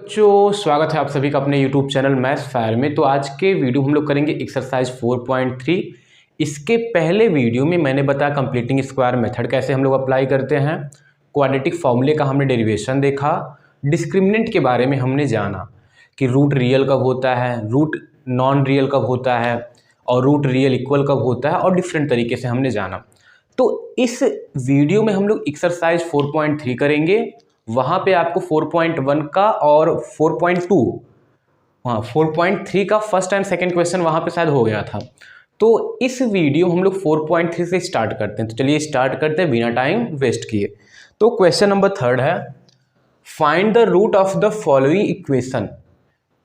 बच्चों स्वागत है आप सभी का अपने YouTube चैनल मैथ्स फायर में। तो आज के वीडियो हम लोग करेंगे एक्सरसाइज 4.3। इसके पहले वीडियो में मैंने बताया कंप्लीटिंग स्क्वायर मेथड कैसे हम लोग अप्लाई करते हैं, क्वाड्रेटिक फॉर्मूले का हमने डेरिवेशन देखा, डिस्क्रिमिनेंट के बारे में हमने जाना कि रूट रियल कब होता है, रूट नॉन रियल कब होता है और रूट रियल इक्वल कब होता है और डिफरेंट तरीके से हमने जाना। तो इस वीडियो में हम लोग एक्सरसाइज 4.3 करेंगे। वहाँ पे आपको 4.1 का और 4.2 हाँ 4.3 का फर्स्ट एंड सेकंड क्वेश्चन वहाँ पे शायद हो गया था। तो इस वीडियो हम लोग 4.3 से स्टार्ट करते हैं। तो चलिए स्टार्ट करते हैं बिना टाइम वेस्ट किए। तो क्वेश्चन नंबर 3 है, find the root of the following equation.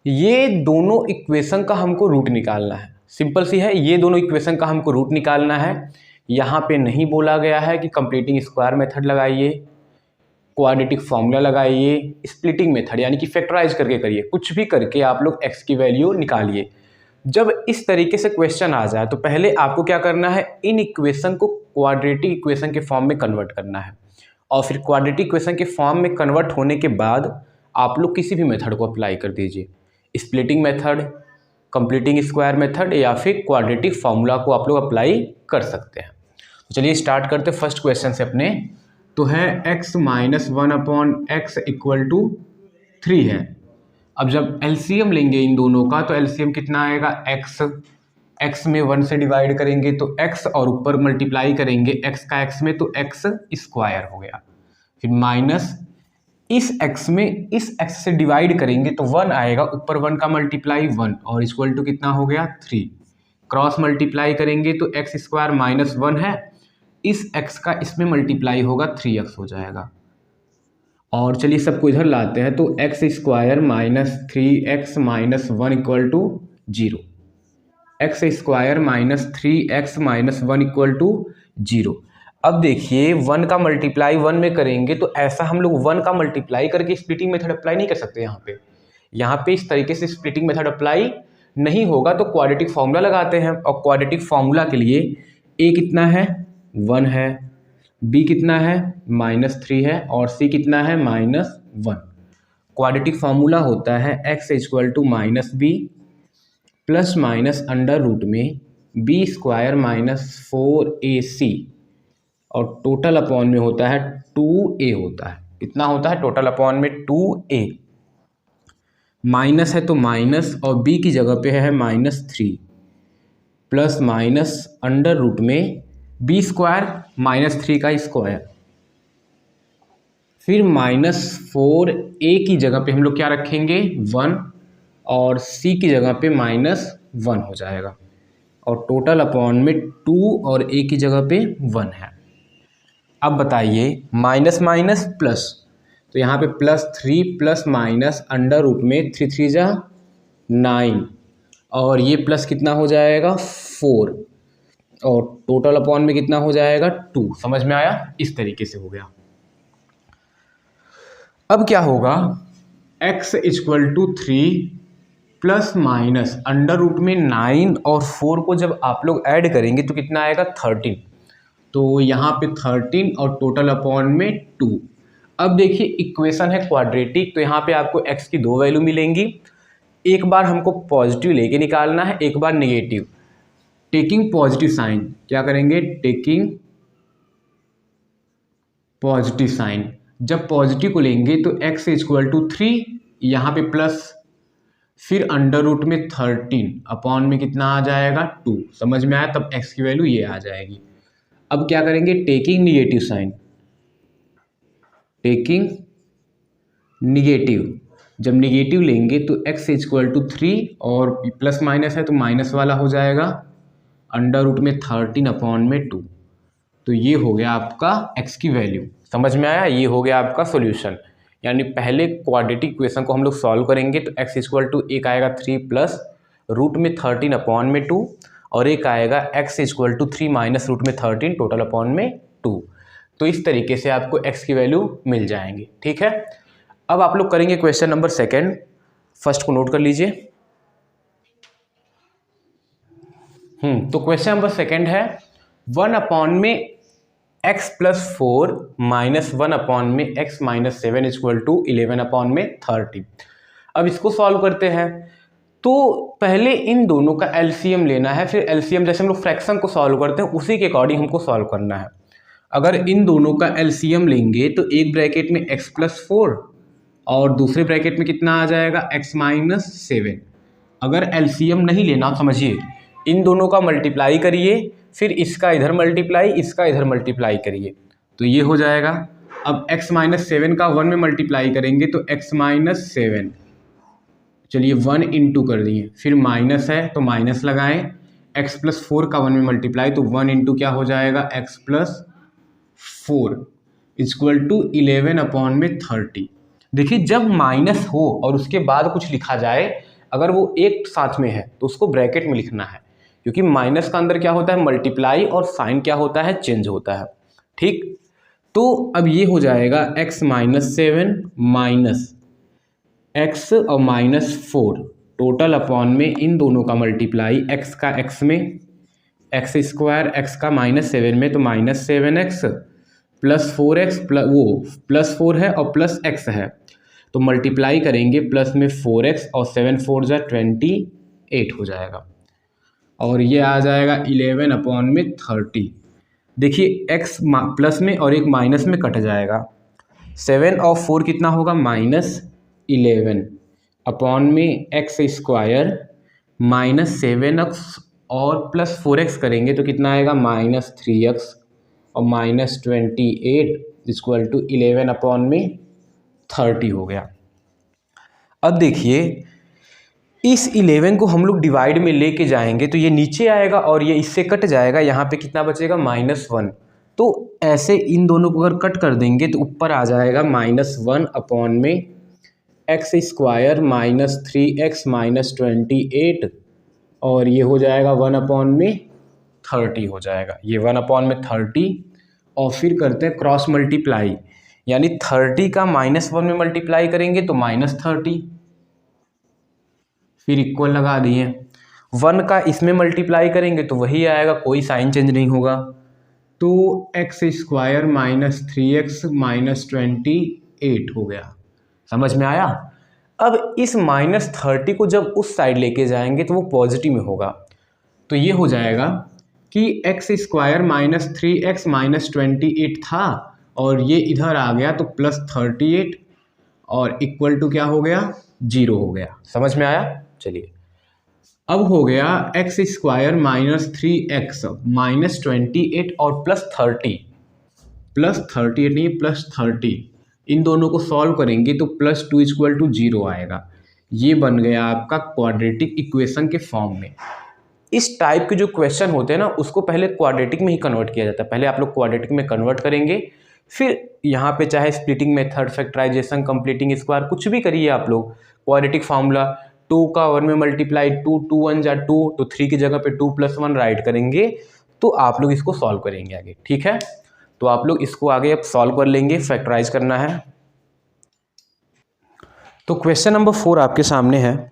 ये दोनों इक्वेशन का हमको रूट निकालना है। सिंपल सी है, ये दोनों इक्वेशन का हमको रूट निकालना है। यहाँ पे नहीं बोला गया है कि कंप्लीटिंग स्क्वायर मेथड लगाइए, क्वाड्रेटिक फॉर्मूला लगाइए, स्प्लिटिंग मेथड यानी कि फैक्टराइज करके करिए, कुछ भी करके आप लोग x की वैल्यू निकालिए। जब इस तरीके से क्वेश्चन आ जाए तो पहले आपको क्या करना है, इन इक्वेशन को क्वाड्रेटिक इक्वेशन के फॉर्म में कन्वर्ट करना है और फिर क्वाड्रेटिक इक्वेशन के फॉर्म में कन्वर्ट होने के बाद आप लोग किसी भी मेथड को अप्लाई कर दीजिए, splitting method, completing square method या फिर क्वाड्रेटिक फॉर्मूला को आप लोग अप्लाई कर सकते हैं। तो चलिए स्टार्ट करते हैं फर्स्ट क्वेश्चन से अपने। तो है x minus 1/x equal to 3 है। अब जब एलसीएम लेंगे इन दोनों का तो एलसीएम कितना आएगा, x में 1 से डिवाइड करेंगे तो x और ऊपर मल्टीप्लाई करेंगे x का x में तो x स्क्वायर हो गया, फिर माइनस इस x में इस x से डिवाइड करेंगे तो 1 आएगा, ऊपर 1 का मल्टीप्लाई 1 और इक्वल टू कितना हो गया 3। क्रॉस मल्टीप्लाई करेंगे तो x स्क्वायर माइनस 1 है, इस x का इसमें मल्टीप्लाई होगा 3x हो जाएगा। और चलिए सबको इधर लाते हैं तो x square minus 3x minus 1 equal to 0, x square minus 3x minus 1 equal to 0। अब देखिए 1 का मल्टीप्लाई 1 में करेंगे तो ऐसा हम लोग 1 का मल्टीप्लाई करके स्प्लिटिंग मेथड अप्लाई नहीं कर सकते। यहाँ पे इस तरीके से स्प्लिटिंग मेथड अप्लाई नहीं होगा तो क्वाड्रेटिक फॉर्मूला लगाते हैं और क्वाड्रेटिक फॉर्मूला के लिए a कितना है 1 है, b कितना है -3 है और c कितना है -1। क्वाड्रेटिक फॉर्मूला होता है x equal to minus b plus minus under root में b स्क्वायर माइनस 4ac और टोटल अपॉन में होता है 2a होता है। कितना होता है टोटल अपॉन में 2a। माइनस है तो माइनस और b की जगह पे है -3 प्लस माइनस अंडर रूट में b स्क्वायर -3 का स्क्वायर, फिर -4a की जगह पे हम लोग क्या रखेंगे 1 और c की जगह पे -1 हो जाएगा और टोटल अपॉन में 2 और a की जगह पे 1 है। अब बताइए माइनस माइनस प्लस, तो यहाँ पे +3 प्लस माइनस अंडर रूट में 3 3 जा 9 और ये प्लस कितना हो जाएगा 4 और टोटल अपॉन में कितना हो जाएगा 2। समझ में आया, इस तरीके से हो गया। अब क्या होगा x equal to 3 plus minus under root में 9 और 4 को जब आप लोग ऐड करेंगे तो कितना आएगा 13। तो यहाँ पे 13 और टोटल अपॉन में 2। अब देखिए इक्वेशन है क्वाड्रेटिक तो यहाँ पे आपको x की 2 वैल्यू मिलेंगी। एक बार हमको पॉजिटिव लेके निकालना है, एक बार नेगेटिव। टेकिंग पॉजिटिव साइन क्या करेंगे, टेकिंग पॉजिटिव साइन। जब पॉजिटिव को लेंगे तो x इक्वल टू 3, यहाँ पे प्लस, फिर अंडर रूट में 13 अपॉन में कितना आ जाएगा 2। समझ में आया, तब x की वैल्यू ये आ जाएगी। अब क्या करेंगे, taking negative sign, taking negative. जब निगेटिव लेंगे तो x इक्वल टू 3 और प्लस माइनस है तो माइनस वाला हो जाएगा, अंडर रूट में 13 अपॉन में 2। तो ये हो गया आपका x की वैल्यू। समझ में आया, ये हो गया आपका सॉल्यूशन। यानी पहले क्वाड्रेटिक इक्वेशन को हम लोग सॉल्व करेंगे तो x इक्वल टू एक आएगा 3 प्लस रूट में 13 अपॉन में 2 और एक आएगा x equal to 3 minus root में 13 टोटल अपॉन में 2। तो इस तरीके से आपको x की वैल्यू मिल जाएंगी। ठीक है, अब आप लोग करेंगे क्वेश्चन नंबर 2। फर्स्ट को नोट कर लीजिए। तो क्वेश्चन नंबर 2 है 1 अपॉन में x प्लस 4 माइनस 1 अपॉन में x minus 7 equal to 11 upon में 30। अब इसको सॉल्व करते हैं। तो पहले इन दोनों का एलसीएम लेना है, फिर एलसीएम जैसे हम लोग फ्रैक्शन को सॉल्व करते हैं उसी के अकॉर्डिंग हमको सॉल्व करना है। अगर इन दोनों का एलसीएम लेंगे तो एक ब्रैकेट में x+4 और दूसरे ब्रैकेट में कितना आ जाएगा x-7। अगर एलसीएम नहीं लेना, समझिए इन दोनों का मल्टीप्लाई करिए, फिर इसका इधर मल्टीप्लाई, इसका इधर मल्टीप्लाई करिए, तो ये हो जाएगा। अब x-7 का 1 में मल्टीप्लाई करेंगे तो x-7, चलिए 1 इंटू कर दिए, फिर माइनस है तो माइनस लगाएं, x+4 का 1 में मल्टीप्लाई तो 1 इंटू क्या हो जाएगा x+4 इक्वल टू 11/30। देखिए जब माइनस हो और उसके बाद कुछ लिखा जाए, अगर वो एक साथ में है तो उसको ब्रैकेट में लिखना है, क्योंकि माइनस का अंदर क्या होता है मल्टीप्लाई और साइन क्या होता है चेंज होता है। ठीक, तो अब ये हो जाएगा x-7 माइनस x और -4 टोटल अपॉन में इन दोनों का मल्टीप्लाई, x का x में x², x का -7 में तो -7x प्लस 4x +4 है और प्लस x है, तो मल्टीप्लाई करेंगे प्लस में 4x और 7 4 जा 28 हो जाएगा, और ये आ जाएगा 11/30। देखिए x प्लस में और एक माइनस में कट जाएगा, 7 और 4 कितना होगा -11 अपॉन में x² -7x और प्लस 4x करेंगे तो कितना आएगा -3x और -28 इक्वल टू 11/30 हो गया। अब देखिए इस 11 को हम लोग डिवाइड में लेके जाएंगे तो ये नीचे आएगा और ये इससे कट जाएगा, यहाँ पे कितना बचेगा -1। तो ऐसे इन दोनों को अगर कट कर देंगे तो ऊपर आ जाएगा -1 अपॉन में x² -3x -28 और ये हो जाएगा 1/30 हो जाएगा, ये 1/30। और फिर करते हैं क्रॉस मल्टीप्लाई, यानी 30 का -1 में मल्टीप्लाई करेंगे तो -30, फिर इक्वल लगा दिए, 1 का इसमें मल्टीप्लाई करेंगे तो वही आएगा, कोई साइन चेंज नहीं होगा, तो x² -3x -28 हो गया। समझ में आया। अब इस -30 को जब उस साइड लेके जाएंगे तो वो पॉजिटिव में होगा, तो ये हो जाएगा कि x² -3x -28 था और ये इधर आ गया तो +38 और इक्वल टू क्या हो गया 0 हो गया। समझ में आया। चलिए अब हो गया x² -3x -28 और +38 नहीं +30, इन दोनों को सॉल्व करेंगे तो +2 इक्वल टू 0 आएगा। ये बन गया आपका क्वाड्रेटिक इक्वेशन के फॉर्म में। इस टाइप के जो क्वेश्चन होते हैं ना उसको पहले क्वाड्रेटिक में ही कन्वर्ट किया जाता है। पहले आप लोग क्वाड्रेटिक में कन्वर्ट करेंगे, फिर यहाँ पे चाहे splitting method, factorisation, completing square कुछ भी करिए आप लोग। क्वाड्रेटिक फार्मूला 2 का 1 में मल्टीप्लाई 2 2 1 जा 2, तो 3 की जगह पे 2 + 1 राइट करेंगे तो आप लोग इसको सॉल्व करेंगे आगे। ठीक है, तो आप लोग इसको आगे अब सॉल्व कर लेंगे, फैक्टराइज करना है। तो क्वेश्चन नंबर 4 आपके सामने है,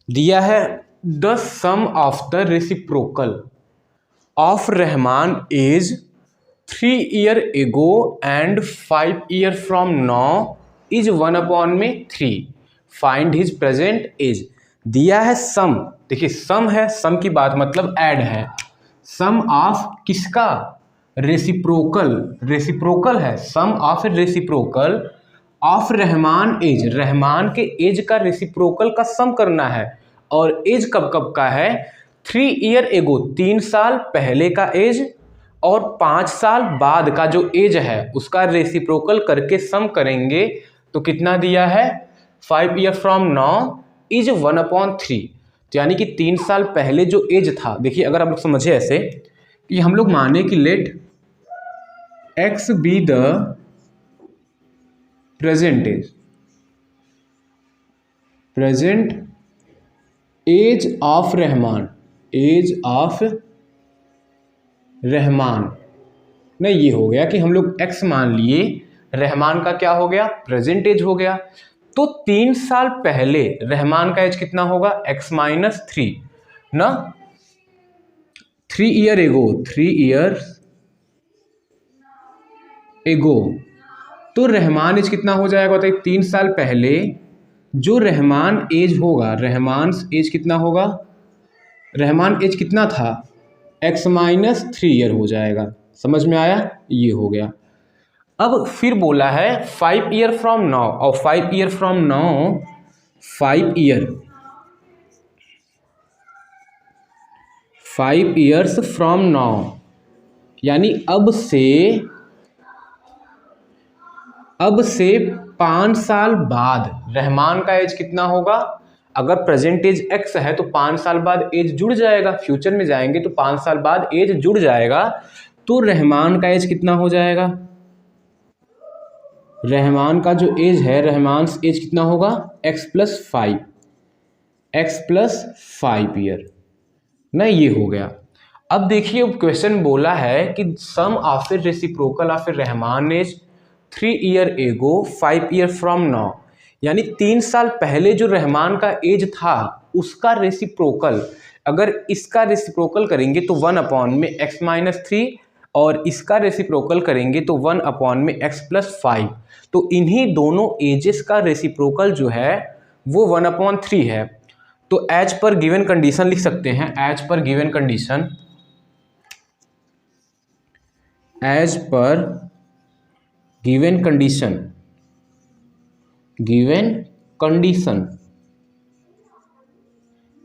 दिया है the sum of the reciprocal of Rahman age 3 year ago and 5 year from now is 1/3। Find his present age. दिया है सम, देखिए सम है, सम की बात मतलब ऐड है, सम ऑफ किसका रेसिप्रोकल, रेसिप्रोकल है, sum of reciprocal of Rahman age, Rahman के एज का रेसिप्रोकल का सम करना है। और एज कब कब का है 3 ईयर एगो 3 साल पहले का एज और 5 साल बाद का जो एज है उसका रेसिप्रोकल करके सम करेंगे तो कितना दिया है 5 ईयर फ्रॉम नाउ इज 1/3। तो यानी कि 3 साल पहले जो एज था, देखिए अगर आप लोग समझे ऐसे कि हम लोग माने कि let x be the present age, present age of Rahman, age of Rahman. नहीं, ये हो गया कि हम लोग x मान लिए, रहमान का क्या हो गया प्रेजेंट एज हो गया। तो 3 साल पहले रहमान का एज कितना होगा x-3 ना, 3 ईयर एगो, 3 ईयर्स एगो, तो रहमान एज कितना हो जाएगा बताइए 3 साल पहले जो रहमान एज होगा, रहमान एज कितना होगा, रहमान एज कितना था, x-3 ईयर हो जाएगा। समझ में आया, ये हो गया। अब फिर बोला है 5 ईयर फ्रॉम नाउ, और 5 year from now, 5 years from now, यानी अब से 5 साल बाद रहमान का एज कितना होगा। अगर प्रेजेंट एज x है तो 5 साल बाद एज जुड़ जाएगा, फ्यूचर में जाएंगे तो 5 साल बाद एज जुड़ जाएगा, तो रहमान का एज कितना हो जाएगा, रहमान का जो एज है, रहमान एज कितना होगा, x+5 ईयर ना, ये हो गया। अब देखिए क्वेश्चन बोला है कि sum of the reciprocal of Rahman age 3 year ago 5 year from now, यानी 3 साल पहले जो रहमान का एज था उसका रेसिप्रोकल, अगर इसका रेसिप्रोकल करेंगे तो 1 x-3, और इसका रेसिप्रोकल करेंगे तो 1 x+5, तो इन्हीं दोनों एजेस का रेसिप्रोकल जो है वो 1/3 है। तो एज पर गिवन कंडीशन लिख सकते हैं, as per given condition, as per given condition,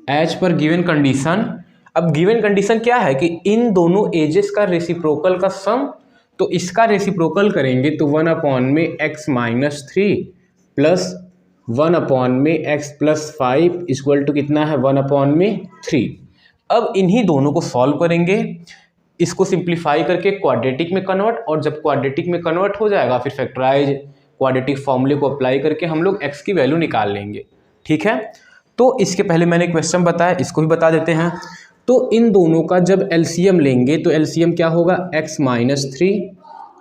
as per given condition. अब गिवन कंडीशन क्या है कि इन दोनों एजेस का रेसिप्रोकल का सम, तो इसका रेसिप्रोकल करेंगे तो 1/x-3 plus 1/x+5 equal to कितना है, 1/3। अब इन्हीं दोनों को सॉल्व करेंगे, इसको सिंप्लीफाई करके क्वाड्रेटिक में कन्वर्ट, और जब क्वाड्रेटिक में कन्वर्ट हो जाएगा फिर फैक्टराइज क्वाड्रेटिक फॉर्मूले को अप्लाई करके हम लोग x की वैल्यू निकाल लेंगे। ठीक है, तो इसके पहले मैंने क्वेश्चन बताया, इसको भी बता देते हैं। तो इन दोनों का जब एलसीएम लेंगे तो एलसीएम क्या होगा, x-3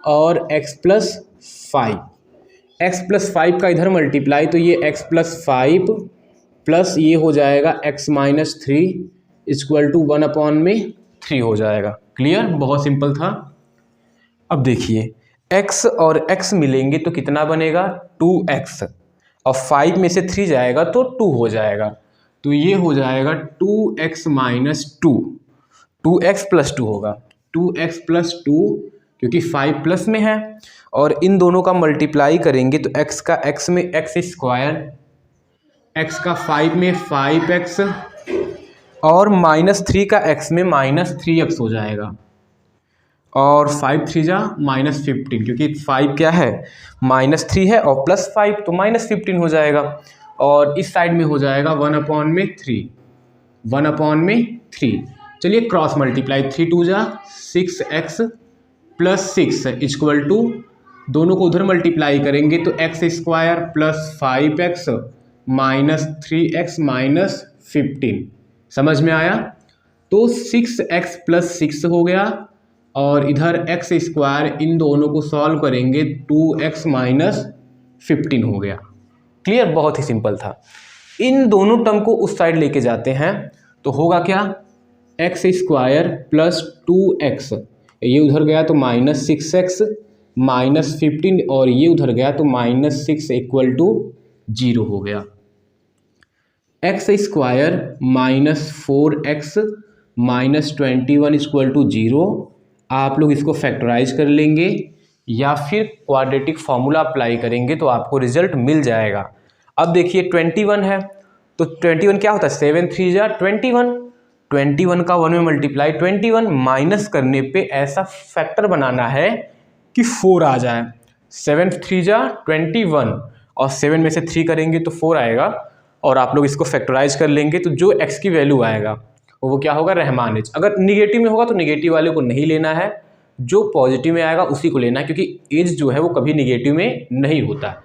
और x+5, x+5 का इधर मल्टीप्लाई, तो ये x+5 प्लस ये हो जाएगा x-3 इक्वल टू 1/3 हो जाएगा। क्लियर, बहुत सिंपल था। अब देखिए x और x मिलेंगे तो कितना बनेगा, 2x, और 5 में से 3 जाएगा तो 2 हो जाएगा, तो ये हो जाएगा 2x-2, 2x+2 होगा, 2x+2, क्योंकि 5 प्लस में है, और इन दोनों का मल्टीप्लाई करेंगे तो x का x में x², x का 5 में 5x, और -3 का x में -3x हो जाएगा, और 5×3 -15, क्योंकि 5 क्या है, -3 है, और +5 तो -15 हो जाएगा, और इस साइड में हो जाएगा 1/3। चलिए cross multiply, 3×2 6x plus 6 equal to, दोनों को उधर मल्टीप्लाई करेंगे तो x² plus 5x minus 3x minus 15। समझ में आया, तो 6x प्लस 6 हो गया, और इधर x², इन दोनों को सॉल्व करेंगे 2x माइनस 15 हो गया। क्लियर, बहुत ही सिंपल था। इन दोनों टर्म को उस साइड लेके जाते हैं तो होगा क्या, x² प्लस 2x, ये उधर गया तो -6x माइनस 15, और ये उधर गया तो -6 इक्वल टू 0 हो गया। x² minus 4x minus 21 equal to 0। आप लोग इसको फैक्टराइज कर लेंगे या फिर क्वाड्रेटिक फॉर्मूला अप्लाई करेंगे तो आपको रिजल्ट मिल जाएगा। अब देखिए 21 है, तो 21 क्या होता है, 7×3 = 21 का 1 में मल्टीप्लाई, 21 माइनस करने पे ऐसा फैक्टर बनाना है कि 4 आ जाए। 7×3 = 21, और 7 में से 3 करेंगे तो 4 आएगा, और आप लोग इसको फैक्टराइज कर लेंगे तो जो x की वैल्यू आएगा वो क्या होगा, रहमान एज। अगर निगेटिव में होगा तो निगेटिव वाले को नहीं लेना है, जो पॉजिटिव में आएगा उसी को लेना है, क्योंकि एज जो है वो कभी निगेटिव में नहीं होता है।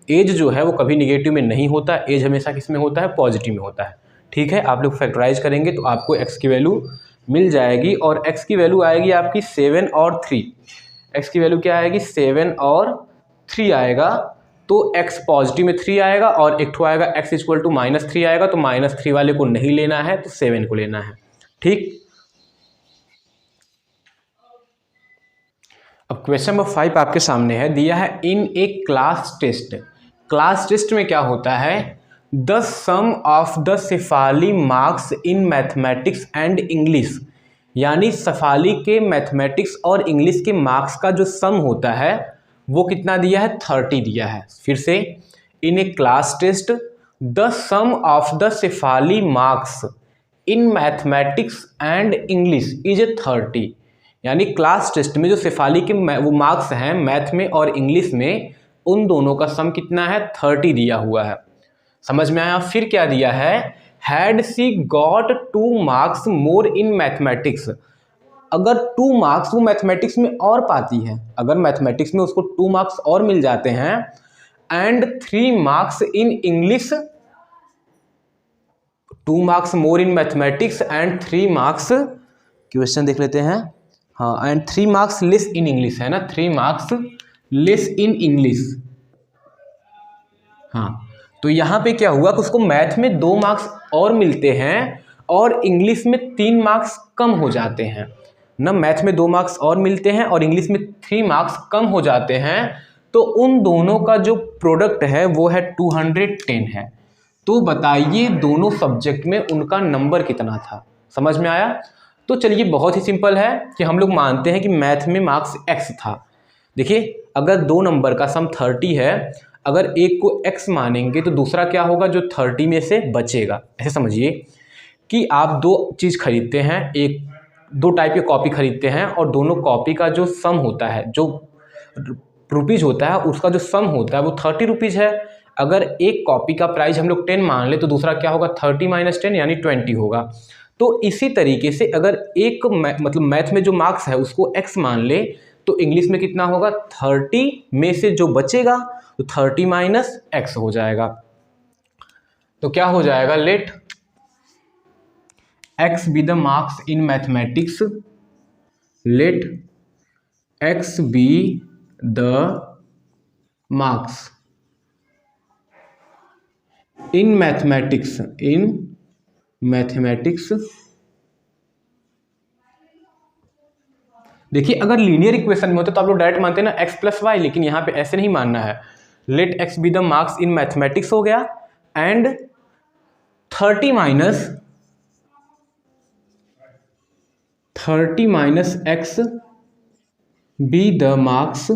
एज जो है वो कभी निगेटिव में नहीं होता, एज हमेशा किस में होता है, पॉजिटिव में होता है। ठीक है, आप लोग फैक्टराइज करेंगे तो आपको x की वैल्यू मिल जाएगी, और x की वैल्यू आएगी आपकी 7 और 3। x की वैल्यू क्या आएगी, 7 और 3 आएगा, तो x पॉजिटिव में 3 आएगा, और एक ठो आएगा x इक्वल टू -3 आएगा, तो -3 वाले को नहीं लेना है, तो 7 को लेना है। ठीक, अब क्वेश्चन नंबर 5 आपके सामने है, दिया है in a class test class test में क्या होता है, the sum of the Shefali marks in mathematics and English, यानी शेफाली के मैथमेटिक्स और इंग्लिश के मार्क्स का जो सम होता है वो कितना दिया है, 30 दिया है। फिर से, in a class test the sum of the Shefali marks in mathematics and English is a 30, यानी क्लास टेस्ट में जो शेफाली के वो मार्क्स हैं मैथ में और इंग्लिश में, उन दोनों का सम कितना है, 30 दिया हुआ है। समझ में आया। फिर क्या दिया है, had she got 2 marks more in mathematics, अगर 2 मार्क्स वो मैथमेटिक्स में और पाती है, अगर मैथमेटिक्स में उसको 2 मार्क्स और मिल जाते हैं, and 3 marks in English, 2 marks more in mathematics and 3 marks, question देख लेते हैं, हाँ, and 3 marks less in English, है ना, 3 मार्क्स लेस इन इंग्लिश। हाँ, तो यहाँ पे क्या हुआ कि उसको मैथ में 2 मार्क्स और मिलते हैं और इंग्लिश में 3 मार्क्स कम हो जाते हैं ना, मैथ में 2 मार्क्स और मिलते हैं और इंग्लिश में 3 मार्क्स कम हो जाते हैं, तो उन दोनों का जो प्रोडक्ट है वो है 210 है। तो बताइए दोनों सब्जेक्ट में उनका नंबर कितना था। समझ में आया। तो चलिए, बहुत ही सिंपल है कि हम लोग मानते हैं कि मैथ में मार्क्स x था। देखिए, अगर 2 नंबर का सम 30 है, अगर एक को x मानेंगे तो दूसरा क्या होगा, जो 30 में से बचेगा। ऐसे समझिए कि आप 2 चीज़ खरीदते हैं, एक 2 टाइप के कॉपी खरीदते हैं और दोनों कॉपी का जो सम होता है, जो रुपीज़ होता है, उसका जो सम होता है वो 30 रुपीज़ है। अगर एक कॉपी का प्राइस हम लोग 10 मान ले तो दूसरा क्या होगा, 30 - 10 यानी 20 होगा। तो इसी तरीके से अगर एक मतलब मैथ में जो मार्क्स है उसको x मान ले तो इंग्लिश में कितना होगा, 30 में से जो बचेगा तो 30 - x हो जाएगा। तो क्या हो जाएगा, let x be the marks in mathematics, let x be the marks in mathematics, in mathematics. देखिए, अगर लीनियर इक्वेशन में होता तो आप लोग डायरेक्ट मानते हैं ना x + y, लेकिन यहाँ पे ऐसे नहीं मानना है। Let x be the marks in mathematics हो गया and 30 minus x be the marks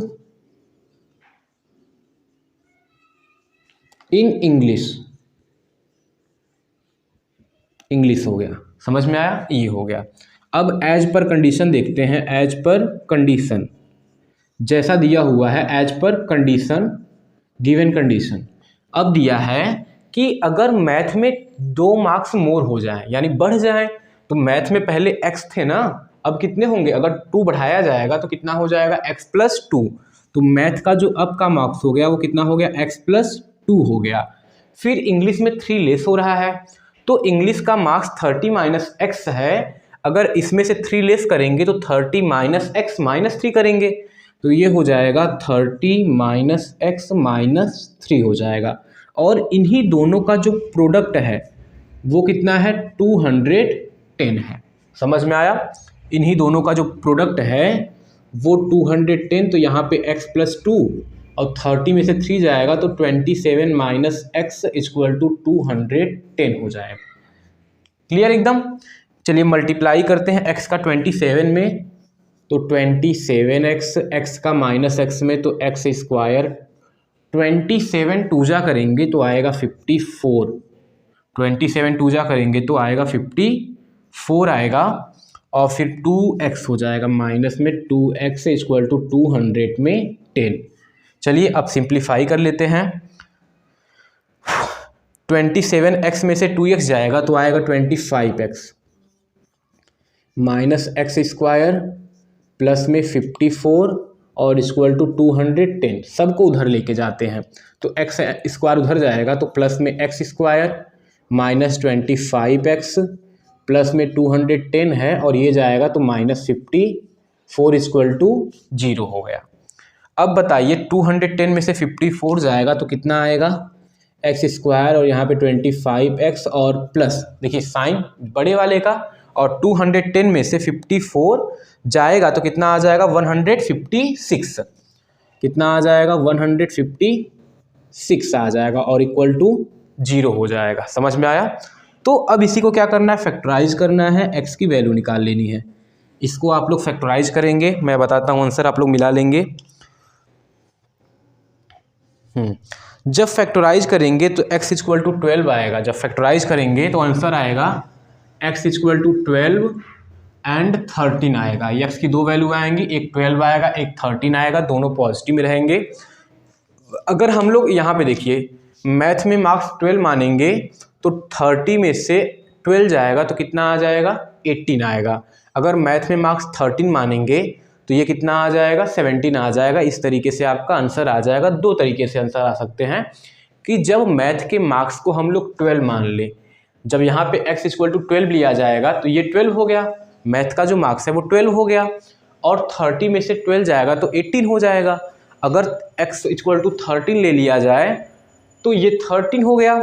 in English हो गया। समझ में आया, ये हो गया। अब एज पर कंडीशन देखते हैं, एज पर कंडीशन जैसा दिया हुआ है, as per condition, given condition. अब दिया है कि अगर मैथ में 2 मार्क्स मोर हो जाए, यानी बढ़ जाए, तो मैथ में पहले x थे ना, अब कितने होंगे, अगर 2 बढ़ाया जाएगा तो कितना हो जाएगा, x + 2। तो मैथ का जो अब का मार्क्स हो गया वो कितना हो गया, x + 2 हो गया। फिर इंग्लिश में 3 लेस हो रहा है, तो इंग्लिश का मार्क्स 30 - x है। अगर इसमें से 3 लेस करेंगे तो 30 - x -3 करेंगे, तो ये हो जाएगा 30 - x -3 हो जाएगा। और इन्हीं दोनों का जो प्रोडक्ट है वो कितना है, 210 है। समझ में आया। इन्हीं दोनों का जो प्रोडक्ट है वो 210, तो यहाँ पे x + 2 और 30 में से 3 जाएगा तो 27 - x = 210 हो जाएगा। क्लियर एकदम। चलिए मल्टीप्लाई करते हैं x का 27 में, तो 27x, x का -x में तो x², 27 2 जा करेंगे तो आएगा 54, 27 2 जा करेंगे तो आएगा 54 आएगा, और फिर 2x हो जाएगा माइनस में, 2x = 200 में 10। चलिए अब सिंप्लीफाई कर लेते हैं। 27x में से 2x जाएगा तो आएगा 25x, -x² प्लस में 54 और = 210, सबको उधर लेके जाते हैं तो x² उधर जाएगा तो प्लस में x² -25x प्लस में 210 है और ये जाएगा तो -54 = 0 हो गया। अब बताइए 210 में से 54 जाएगा तो कितना आएगा, x² और यहाँ पे 25x और प्लस, देखिए साइन बड़े वाले का, और 210 में से 54 जाएगा तो कितना आ जाएगा, 156। कितना आ जाएगा, 156। 6 आ जाएगा और इक्वल टू 0 हो जाएगा। समझ में आया? तो अब इसी को क्या करना है, फैक्टराइज करना है, x की वैल्यू निकाल लेनी है। इसको आप लोग फैक्टराइज करेंगे, मैं बताता हूँ आंसर आप लोग मिला लेंगे। जब फैक्टराइज करेंगे तो x इक्वल टू 12 आएगा। जब फैक्टराइज करेंगे तो आंसर आएगा x इक्वल टू 12 एंड 13 आएगा। x की दो वैल्यू आएंगी, एक 12 आएगा, एक 13 आएगा, दोनों पॉजिटिव में रहेंगे। अगर हम लोग यहाँ पे देखिए मैथ में मार्क्स 12 मानेंगे तो 30 में से 12 जाएगा तो कितना आ जाएगा, 18 आएगा। अगर मैथ में मार्क्स 13 मानेंगे तो ये कितना आ जाएगा, 17 आ जाएगा। इस तरीके से आपका आंसर आ जाएगा। दो तरीके से आंसर आ सकते हैं कि जब मैथ के मार्क्स को हम लोग 12 मान ले, जब यहाँ पे x इक्वल टू 12 लिया जाएगा तो ये 12 हो गया, मैथ का जो मार्क्स है वो 12 हो गया, और 30 में से 12 जाएगा तो 18 हो जाएगा। अगर x इक्वल टू 13 ले लिया जाए तो ये 13 हो गया,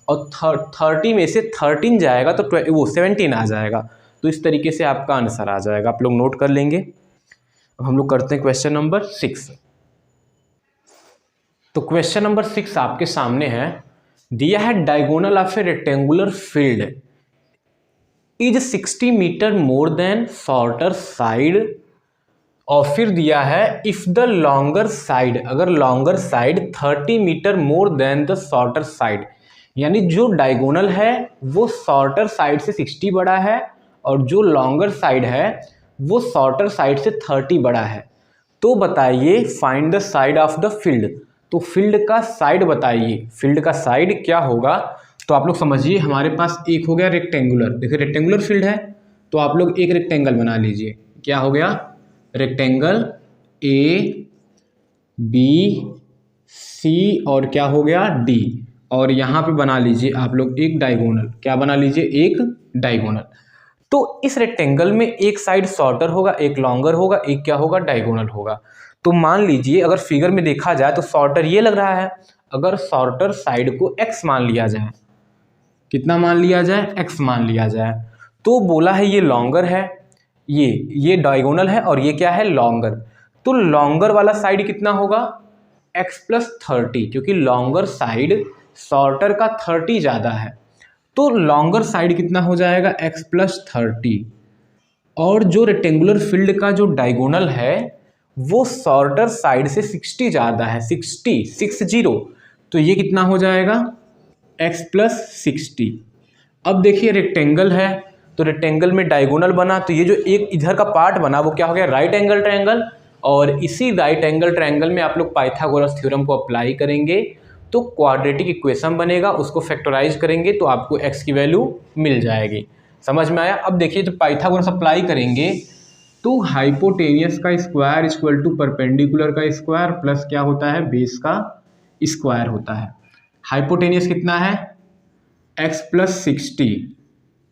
और 30 में से 13 जाएगा तो वो 17 आ जाएगा। तो इस तरीके से आपका आंसर आ जाएगा। आप लोग नोट कर लेंगे। अब हम लोग करते हैं क्वेश्चन नंबर 6। तो क्वेश्चन नंबर 6 आपके सामने है, दिया है diagonal of a rectangular field is 60 metre more than shorter side, और फिर दिया है इफ द लॉन्गर साइड, अगर longer side 30 metre more than the shorter side, यानी जो डायगोनल है वो शॉर्टर साइड से 60 बड़ा है और जो लॉन्गर साइड है वो शॉर्टर साइड से 30 बड़ा है। तो बताइए find the side of the field. तो फील्ड का साइड बताइए, फील्ड का साइड क्या होगा। तो आप लोग समझिए, हमारे पास एक हो गया रेक्टेंगुलर, देखिए रेक्टेंगुलर फील्ड है तो आप लोग एक रेक्टेंगल बना लीजिए। क्या हो गया, रेक्टेंगल ए बी सी और क्या हो गया डी, और यहाँ पे बना लीजिए आप लोग एक डायगोनल। क्या बना लीजिए, एक डायगोनल। तो इस रेक्टेंगल में एक साइड शॉर्टर होगा, एक लॉन्गर होगा, एक क्या होगा, डायगोनल होगा। तो मान लीजिए अगर फिगर में देखा जाए तो शॉर्टर ये लग रहा है, अगर शॉर्टर साइड को x मान लिया जाए, कितना मान लिया जाए, x मान लिया जाए, तो बोला है ये लॉन्गर है, ये डायगोनल है और ये क्या है, लॉन्गर। तो लॉन्गर वाला साइड कितना होगा, x प्लस 30, क्योंकि लॉन्गर साइड शॉर्टर का 30 ज़्यादा है। तो लॉन्गर साइड कितना हो जाएगा, x प्लस 30, और जो रेक्टेंगुलर फील्ड का जो डायगोनल है वो शॉर्टर साइड से 60 ज़्यादा है, 60, तो ये कितना हो जाएगा, x प्लस 60। अब देखिए रेक्टेंगल है तो रेक्टेंगल में डायगोनल बना, तो ये जो एक इधर का पार्ट बना वो क्या हो गया, राइट एंगल ट्रायंगल, और इसी राइट एंगल ट्रायंगल में आप लोग पाइथागोरस थ्योरम को अप्लाई करेंगे तो क्वाड्रेटिक इक्वेशन बनेगा, उसको फैक्टराइज करेंगे तो आपको x की वैल्यू मिल जाएगी। समझ में आया? अब देखिए जब पाइथागोरस अप्लाई करेंगे तो हाइपोटेनियस का स्क्वायर इक्वल टू परपेंडिकुलर का स्क्वायर प्लस क्या होता है, बेस का स्क्वायर होता है। हाइपोटेनियस कितना है, x प्लस 60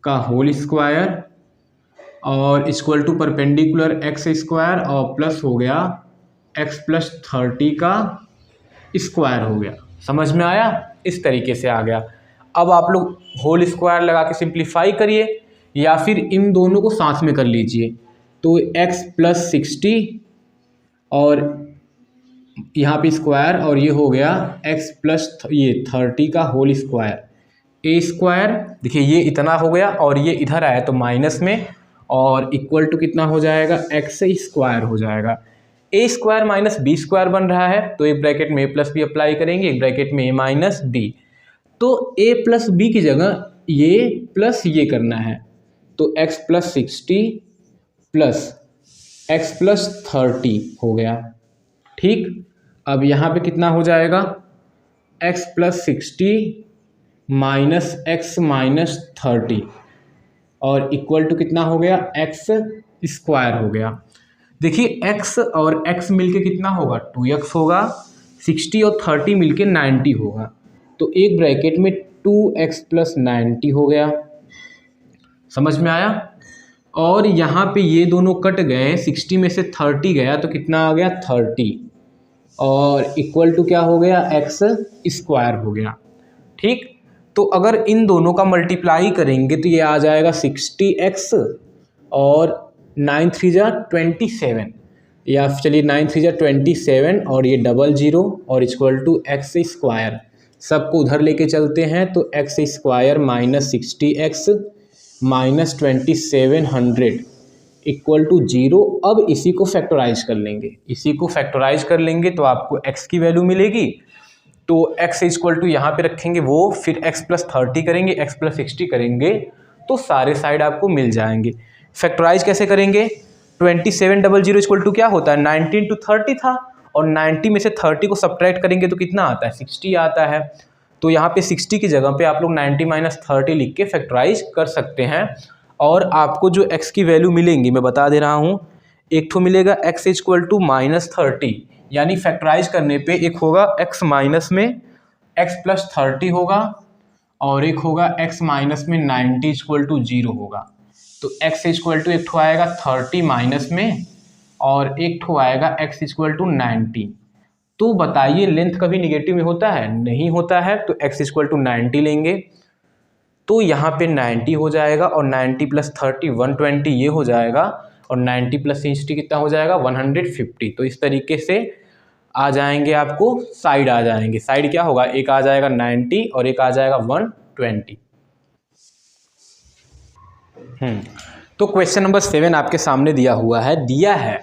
का होल स्क्वायर और equal to perpendicular x square और प्लस हो गया x प्लस 30 का स्क्वायर हो गया। समझ में आया? इस तरीके से आ गया। अब आप लोग होल स्क्वायर लगा के सिंप्लीफाई करिए या फिर इन दोनों को साथ में कर लीजिए। तो x प्लस 60 और यहाँ पे स्क्वायर और ये हो गया x प्लस ये 30 का होल स्क्वायर, ए स्क्वायर, देखिए ये इतना हो गया और ये इधर आया तो माइनस में, और इक्वल टू कितना हो जाएगा, x स्क्वायर हो जाएगा। ए स्क्वायर माइनस बी स्क्वायर बन रहा है तो एक ब्रैकेट में ए प्लस बी अप्लाई करेंगे, एक ब्रैकेट में ए माइनस बी। तो ए प्लस बी की जगह ये प्लस ये करना है, तो x plus 60 plus x plus 30 हो गया। ठीक, अब यहाँ पे कितना हो जाएगा, x plus 60 minus x minus 30 और इक्वल टू कितना हो गया, x स्क्वायर हो गया। देखिए x और x मिलके कितना होगा, 2x होगा, 60 और 30 मिलके 90 होगा, तो एक ब्रैकेट में 2x प्लस 90 हो गया। समझ में आया? और यहाँ पे ये दोनों कट गए, 60 में से 30 गया तो कितना आ गया, 30, और इक्वल टू क्या हो गया, x स्क्वायर हो गया। ठीक, तो अगर इन दोनों का मल्टीप्लाई करेंगे तो ये आ जाएगा 60x और 9 3 जा 27, या चलिए 9 3 27 और ये 00 और इक्वल टू एक्स स्क्वायर, सबको उधर लेके चलते हैं तो x square minus 60x minus 2700 equal to 0। अब इसी को फैक्टराइज कर लेंगे, इसी को फैक्टराइज कर लेंगे तो आपको x की वैल्यू मिलेगी। तो x इक्वल टू यहाँ पे रखेंगे वो, फिर x प्लस 30 करेंगे, x प्लस 60 करेंगे तो सारे साइड आपको मिल जाएंगे। फैक्टराइज कैसे करेंगे? 2700 इक्वल टू क्या होता है, 19 to 30 था, और 90 में से 30 को सब्ट्रैक्ट करेंगे तो कितना आता है, 60 आता है। तो यहाँ पे 60 की जगह पे आप लोग 90 माइनस 30 लिख के फैक्टराइज कर सकते हैं। और आपको जो x की वैल्यू मिलेंगी मैं बता दे रहा हूँ, एक तो मिलेगा x इक्वल टू माइनस 30, यानी फैक्टराइज करने पे एक होगा x माइनस में x प्लस 30 होगा, और एक होगा x माइनस में 90 इक्वल टू 0 होगा। तो x इक्वल टू एक ठो आएगा 30 माइनस में, और एक ठो आएगा x इक्वल टू 90। तो बताइए लेंथ कभी निगेटिव में होता है? नहीं होता है। तो x इक्वल टू 90 लेंगे तो यहाँ पे 90 हो जाएगा, और 90 प्लस 30 120 ये हो जाएगा, और 90 प्लस 60 कितना हो जाएगा, 150। तो इस तरीके से आ जाएंगे, आपको साइड आ जाएंगे। साइड क्या होगा, एक आ जाएगा 90 और एक आ जाएगा 120। तो क्वेश्चन नंबर 7 आपके सामने दिया हुआ है, दिया है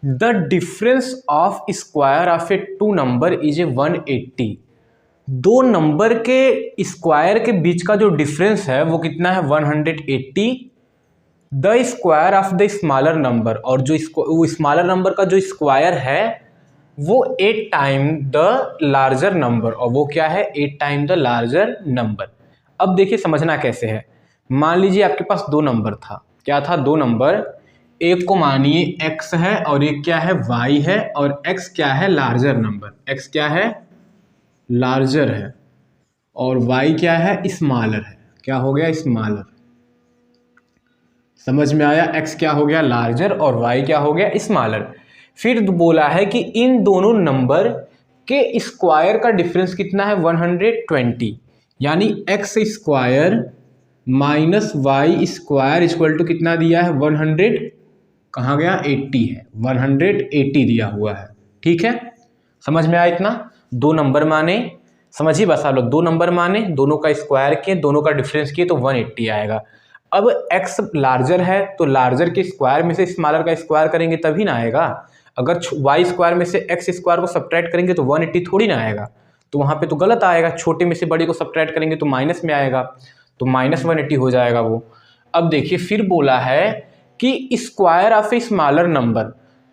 the difference of square of a two number is a 180। दो नंबर के स्क्वायर के बीच का जो डिफरेंस है वो कितना है, 180। The square of the smaller number, और जो स्मॉलर नंबर का जो स्क्वायर है वो 8 टाइम द लार्जर नंबर, और वो क्या है, 8 टाइम द लार्जर नंबर। अब देखिए समझना कैसे है। मान लीजिए आपके पास दो नंबर था, क्या था, दो नंबर, एक को मानिए x है और एक क्या है, y है, और x क्या है, लार्जर नंबर, x क्या है, लार्जर है, और y क्या है, स्मॉलर है। क्या हो गया, स्मॉलर। समझ में आया, x क्या हो गया, लार्जर, और y क्या हो गया, स्मॉलर। फिर बोला है कि इन दोनों नंबर के स्क्वायर का डिफरेंस कितना है, 120, यानी x square minus y square equal to कितना दिया है, 100, कहाँ गया, 80 है, 180 दिया हुआ है। ठीक है, समझ में आया इतना। दो नंबर माने, समझिए बस आप लोग, दो नंबर माने, दोनों का स्क्वायर किए, दोनों का डिफरेंस किए तो 180 आएगा। अब x लार्जर है तो लार्जर के स्क्वायर में से स्मॉलर का स्क्वायर करेंगे तभी ना आएगा। अगर y स्क्वायर में से x स्क्वायर को सब्ट्रैक्ट करेंगे तो 180 थोड़ी ना आएगा, तो वहाँ पे तो गलत आएगा। छोटे में से बड़े को सब्ट्रैक्ट करेंगे तो माइनस में आएगा, तो माइनस 180 हो जाएगा वो। अब देखिए फिर बोला है कि square of a smaller number,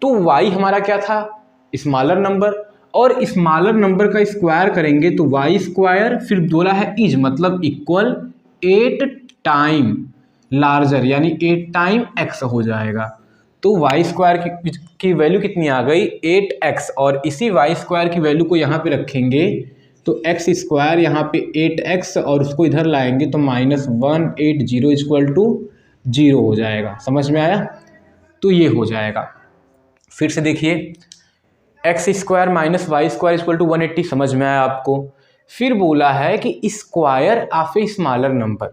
तो y हमारा क्या था, स्मॉलर नंबर, और स्मॉलर नंबर का स्क्वायर करेंगे तो y स्क्वायर, फिर बोला है इज मतलब इक्वल 8 टाइम लार्जर, यानी 8 टाइम x हो जाएगा। तो y स्क्वायर की वैल्यू कितनी आ गई, 8x, और इसी y स्क्वायर की वैल्यू को यहाँ पे रखेंगे तो x स्क्वायर यहाँ पे 8x, और उसको इधर लाएंगे तो माइनस 180 इक्वल टू 0 हो जाएगा। समझ में आया, तो ये हो जाएगा। फिर से देखिए, x square minus y square equal to 180, समझ में आया आपको। फिर बोला है कि square of a smaller number,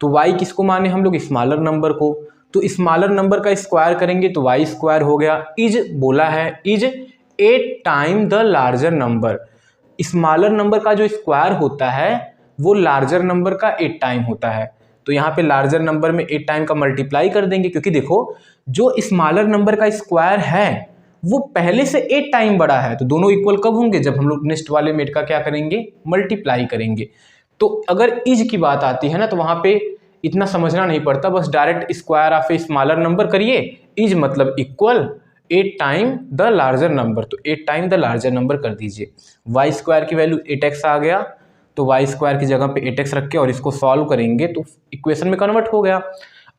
तो y किसको माने हम लोग, स्मॉलर नंबर को, तो स्मॉलर नंबर का स्क्वायर करेंगे तो y स्क्वायर हो गया। इज बोला है, is 8 time the larger number, smaller number का जो स्क्वायर होता है वो लार्जर नंबर का 8 टाइम होता है। तो यहाँ पे लार्जर नंबर में 8 टाइम का मल्टीप्लाई कर देंगे, क्योंकि देखो जो स्मॉलर नंबर का स्क्वायर है वो पहले से 8 टाइम बड़ा है, तो दोनों इक्वल कब होंगे, जब हम लोग नेक्स्ट वाले में 8 का क्या करेंगे, मल्टीप्लाई करेंगे। तो अगर इज की बात आती है ना तो वहाँ पे इतना समझना नहीं पड़ता, बस direct square of a smaller number करिए, इज मतलब equal 8 time the larger number, तो 8 टाइम द लार्जर नंबर कर दीजिए। वाई स्क्वायर की वैल्यू 8x आ गया, तो वाई स्क्वायर की जगह पे 8x रख के और इसको सॉल्व करेंगे तो इक्वेशन में कन्वर्ट हो गया।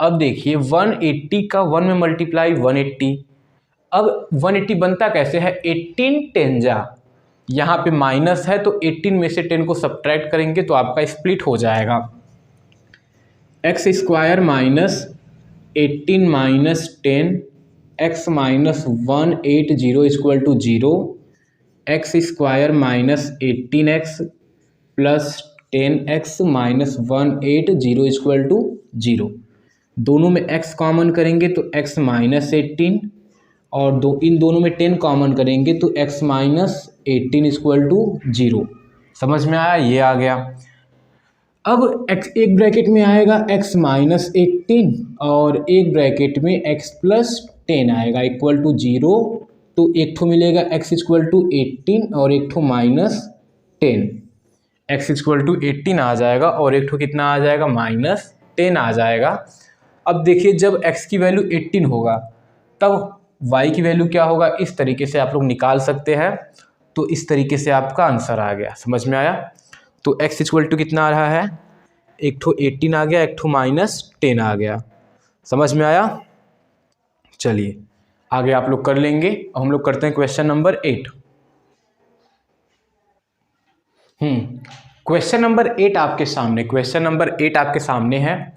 अब देखिए 180 का 1 में मल्टीप्लाई 180, अब 180 बनता कैसे है, 18 10 जा, यहाँ पे माइनस है तो 18 में से 10 को सब्ट्रैक्ट करेंगे तो आपका स्प्लिट हो जाएगा, x square minus 18 minus 10 x minus 180 equal to 0, x square minus 18x plus 10x minus 180 equal to 0। दोनों में x कॉमन करेंगे तो x माइनस 18 और इन दोनों में 10 कॉमन करेंगे तो x माइनस 18 इक्वल टू 0। समझ में आया, ये आ गया। अब x एक ब्रैकेट में आएगा x माइनस 18 और एक ब्रैकेट में x प्लस 10 आएगा इक्वल टू 0। तो एक ठो मिलेगा x इक्वल टू 18 और एक ठो माइनस 10। x इक्वल टू 18 आ जाएगा और एक ठो कितना आ जाएगा, माइनस 10 आ जाएगा। अब देखिए जब x की वैल्यू 18 होगा तब y की वैल्यू क्या होगा, इस तरीके से आप लोग निकाल सकते हैं। तो इस तरीके से आपका आंसर आ गया। समझ में आया। तो x इक्वल टू कितना आ रहा है, एक ठो 18 आ गया, एक ठो माइनस 10 आ गया। समझ में आया। चलिए आगे आप लोग कर लेंगे। अब हम लोग करते हैं क्वेश्चन नंबर 8। क्वेश्चन नंबर 8 आपके सामने है।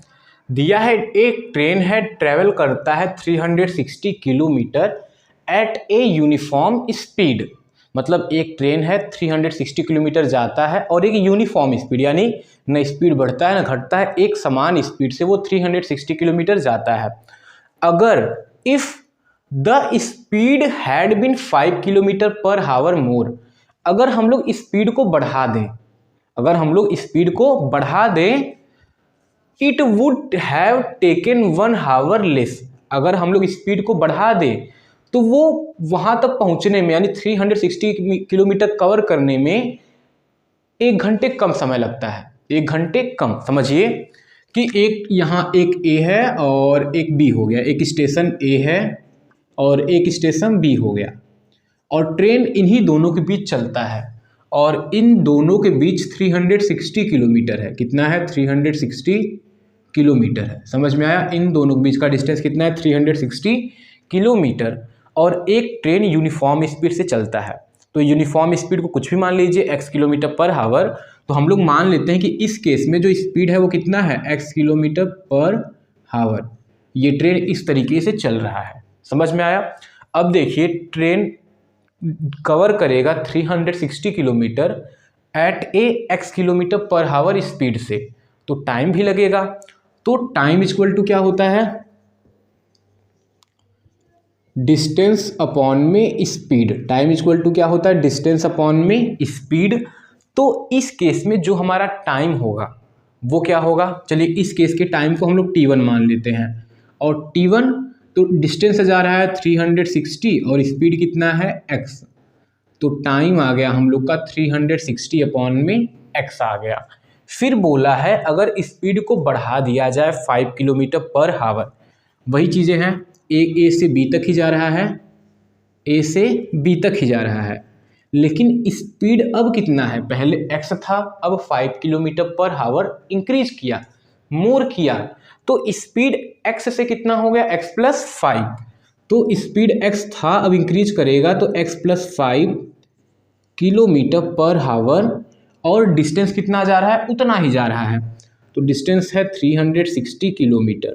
दिया है एक ट्रेन है, ट्रेवल करता है 360 kilometre at a uniform speed. मतलब एक ट्रेन है 360 किलोमीटर जाता है और एक यूनिफॉर्म स्पीड, यानी न स्पीड बढ़ता है न घटता है, एक समान स्पीड से वो 360 किलोमीटर जाता है। अगर if the speed had been 5 kilometre per hour मोर, अगर हम लोग स्पीड को बढ़ा दें, it would have taken 1 hour less. अगर हम लोग स्पीड को बढ़ा दें तो वो वहाँ तक पहुँचने में, यानी 360 किलोमीटर कवर करने में 1 घंटे कम समय लगता है। 1 घंटे कम। समझिए कि एक यहाँ एक ए है और एक बी हो गया, एक स्टेशन ए है और एक स्टेशन बी हो गया, और ट्रेन इन्हीं दोनों के बीच चलता है और इन दोनों के बीच 360 किलोमीटर है। कितना है, 360 किलोमीटर है। समझ में आया। इन दोनों के बीच का डिस्टेंस कितना है, 360 किलोमीटर। और एक ट्रेन यूनिफॉर्म स्पीड से चलता है। तो यूनिफॉर्म स्पीड को कुछ भी मान लीजिए, x किलोमीटर पर हावर। तो हम लोग मान लेते हैं कि इस केस में जो स्पीड है वो कितना है, x किलोमीटर पर हावर। ये ट्रेन इस तरीके से चल रहा है। समझ में आया। अब देखिए ट्रेन कवर करेगा 360 kilometre at A x kilometre per hour speed से, तो टाइम भी लगेगा। तो टाइम इक्वल टू क्या होता है, डिस्टेंस अपॉन में स्पीड। टाइम इक्वल टू क्या होता है, डिस्टेंस अपॉन में स्पीड। तो इस केस में जो हमारा टाइम होगा वो क्या होगा, चलिए इस केस के टाइम को हम लोग t1 मान लेते हैं। और t1 तो डिस्टेंस से जा रहा है 360 और स्पीड कितना है x, तो टाइम आ गया हम लोग का 360 अपॉन में x आ गया। फिर बोला है अगर स्पीड को बढ़ा दिया जाए 5 किलोमीटर पर हावर, वही चीज़ें हैं, ए से बी तक ही जा रहा है, ए से बी तक ही जा रहा है, लेकिन स्पीड अब कितना है, पहले x था अब 5 किलोमीटर पर हावर इंक्रीज किया, मोर किया, तो स्पीड x से कितना हो गया, x प्लस 5। तो स्पीड x था अब इंक्रीज करेगा तो x प्लस 5 किलोमीटर पर हावर, और डिस्टेंस कितना जा रहा है, उतना ही जा रहा है। तो डिस्टेंस है 360 किलोमीटर।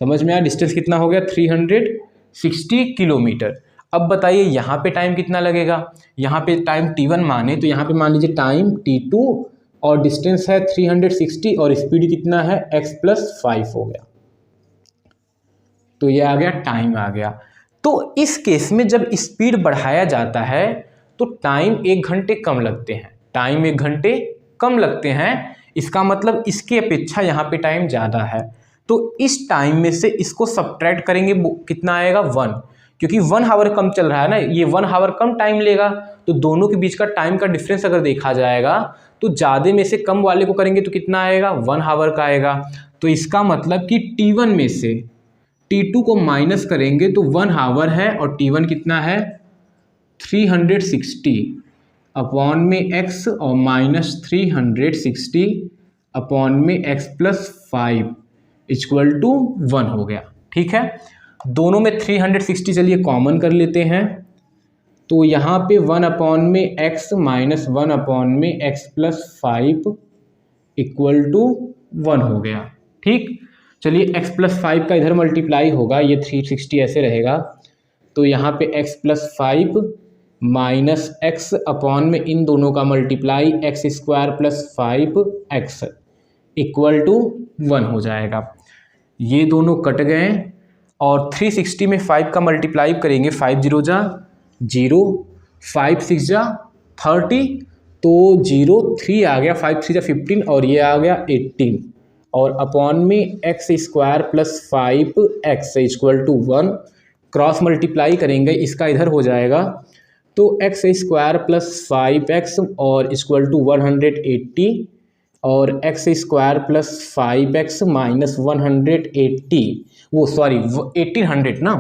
समझ में आया, डिस्टेंस कितना हो गया, 360 किलोमीटर। अब बताइए यहाँ पे टाइम कितना लगेगा, यहाँ पे टाइम t1 माने तो यहाँ पे मान लीजिए टाइम t2 और डिस्टेंस है 360 और स्पीड कितना है, x प्लस 5 हो गया। तो ये आ गया, टाइम आ गया। तो इस केस में जब स्पीड बढ़ाया जाता है तो टाइम 1 घंटे कम लगते हैं, टाइम 1 घंटे कम लगते हैं। इसका मतलब इसकी अपेक्षा यहाँ पे टाइम ज़्यादा है, तो इस टाइम में से इसको सब्ट्रैक्ट करेंगे, कितना आएगा, 1, क्योंकि 1 हावर कम चल रहा है ना, ये 1 हावर कम टाइम लेगा। तो दोनों के बीच का टाइम का डिफरेंस अगर देखा जाएगा तो ज़्यादा में से कम वाले को करेंगे तो कितना आएगा, 1 हावर का आएगा। तो इसका मतलब कि t1 में से t2 को माइनस करेंगे तो 1 हावर है, और t1 कितना है, 360 अपॉन में x और माइनस 360 अपॉन में x प्लस 5 इक्वल टू 1 हो गया। ठीक है, दोनों में 360 चलिए कॉमन कर लेते हैं, तो यहाँ पे 1 अपॉन में x माइनस 1 अपॉन में x प्लस 5 इक्वल टू 1 हो गया। ठीक, चलिए x प्लस 5 का इधर मल्टीप्लाई होगा, ये 360 ऐसे रहेगा, तो यहाँ पे x plus 5 minus x upon में इन दोनों का multiply x square plus 5x equal to 1 हो जाएगा। ये दोनों कट गए और 360 में 5 का मल्टीप्लाई करेंगे, 5 0 जा 0, 5 6 जा 30, तो 0 3 आ गया, 5 3 जा 15 और ये आ गया 18 और अपॉन में x square plus 5 x equal to 1। Cross multiply करेंगे, इसका इधर हो जाएगा तो एक्स स्क्वायर प्लस 5x और इक्वल टू 180 और x square plus 5x minus 180 वो सॉरी 1800 ना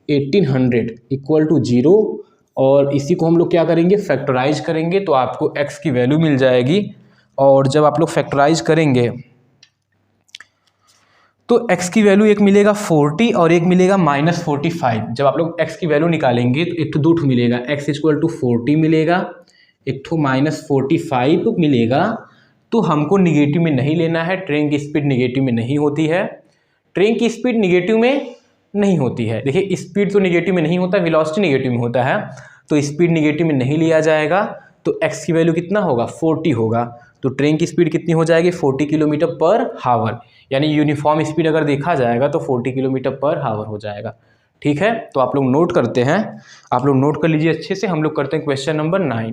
1800 इक्वल टू 0 और इसी को हम लोग क्या करेंगे फैक्टराइज करेंगे तो आपको x की वैल्यू मिल जाएगी। और जब आप लोग फैक्टराइज करेंगे तो x की वैल्यू एक मिलेगा 40 और एक मिलेगा -45। जब आप लोग x की वैल्यू निकालेंगे तो एक तो 2 मिलेगा, x इक्वल टू 40 मिलेगा, एक तो -45 मिलेगा। तो हमको निगेटिव में नहीं लेना है, ट्रेन की स्पीड निगेटिव में नहीं होती है, ट्रेन की स्पीड निगेटिव में नहीं होती है। देखिए स्पीड तो निगेटिव में नहीं होता, वेलोसिटी निगेटिव में होता है, तो स्पीड निगेटिव में नहीं लिया जाएगा। तो x की वैल्यू कितना होगा 40 होगा, तो ट्रेन की स्पीड कितनी हो जाएगी 40 किलोमीटर पर हावर, यानी यूनिफॉर्म स्पीड अगर देखा जाएगा तो 40 किलोमीटर पर हावर हो जाएगा। ठीक है, तो आप लोग नोट करते हैं, आप लोग नोट कर लीजिए अच्छे से। हम लोग करते हैं क्वेश्चन नंबर 9।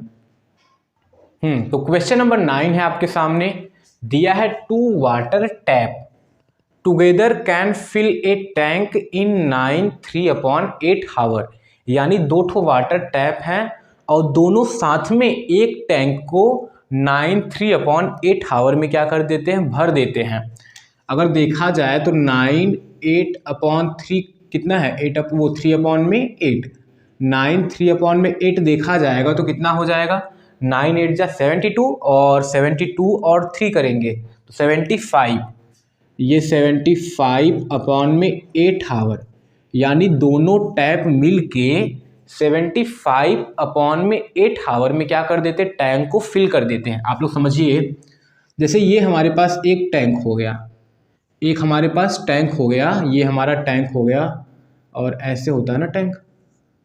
तो क्वेश्चन नंबर 9 है आपके सामने, दिया है 2 water tap together can fill a tank in 9 3/8 hour, यानी 2 ठो वाटर टैप हैं और दोनों साथ में एक टैंक को 9 3/8 हावर में क्या कर देते हैं भर देते हैं। अगर देखा जाए तो 9 8/3 कितना है 3/8, 9 3/8 देखा जाएगा तो कितना हो जाएगा 9 8 जा 72 और 72 और 3 करेंगे तो 75, ये 75/8 हावर, यानी दोनों टैप मिल के 75/8 हावर में क्या कर देते हैं टैंक को फिल कर देते हैं। आप लोग समझिए, जैसे ये हमारे पास एक टैंक हो गया, एक हमारे पास टैंक हो गया, ये हमारा टैंक हो गया और ऐसे होता है ना टैंक,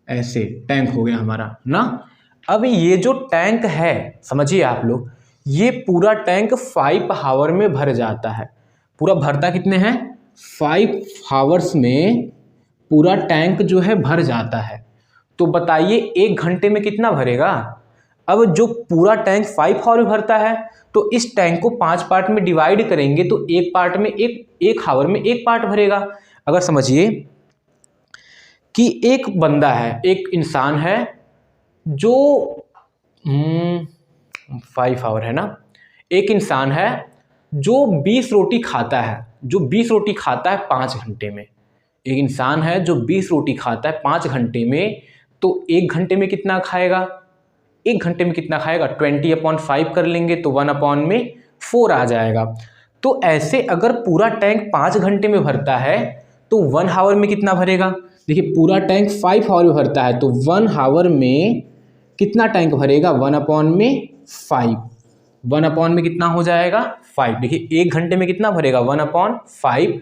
ऐसे टैंक हो गया हमारा ना। अब ये जो टैंक है समझिए आप लोग, ये पूरा टैंक 5 हावर में भर जाता है। पूरा भरता कितने हैं 5 हावर्स में पूरा टैंक जो है भर जाता है। तो बताइए 1 घंटे में कितना भरेगा। अब जो पूरा टैंक 5 हावर में भरता है तो इस टैंक को 5 पार्ट में डिवाइड करेंगे तो एक पार्ट में एक हावर में एक पार्ट भरेगा। अगर समझिए कि एक बंदा है, एक इंसान है जो 5 हावर है ना, एक इंसान है जो 20 रोटी खाता है, जो 20 रोटी खाता है 5 घंटे में। एक इंसान है जो 20 रोटी खाता है 5 घंटे में, तो 1 घंटे में कितना खाएगा, 1 घंटे में कितना खाएगा 20/5 कर लेंगे तो 1/4 आ जाएगा। तो ऐसे अगर पूरा टैंक 5 घंटे में भरता है तो 1 हावर में कितना भरेगा। देखिए पूरा टैंक 5 हावर में भरता है तो 1 हावर में कितना टैंक भरेगा 1/5, 1 में कितना हो जाएगा 5। देखिए 1 घंटे में कितना भरेगा 1/5।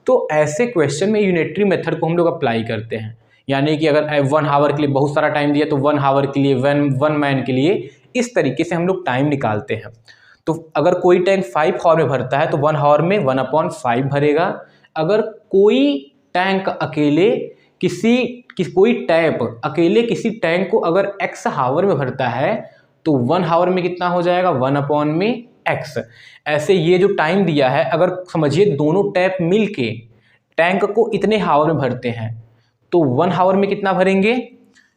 तो ऐसे क्वेश्चन में यूनिटरी मेथड को हम लोग अप्लाई करते हैं, यानी कि अगर 1 हावर के लिए बहुत सारा टाइम दिया तो 1 हावर के लिए 1 मैन के लिए इस तरीके से हम लोग टाइम निकालते हैं। तो अगर कोई टैंक 5 हावर में भरता है तो 1 हावर में 1/5 भरेगा। अगर कोई टैंक अकेले कोई टैप अकेले किसी टैंक को अगर x हावर में भरता है तो 1 हावर में कितना हो जाएगा 1/x। ऐसे ये जो टाइम दिया है, अगर समझिए दोनों टैप मिलके टैंक को इतने हावर में भरते हैं तो 1 हावर में कितना भरेंगे,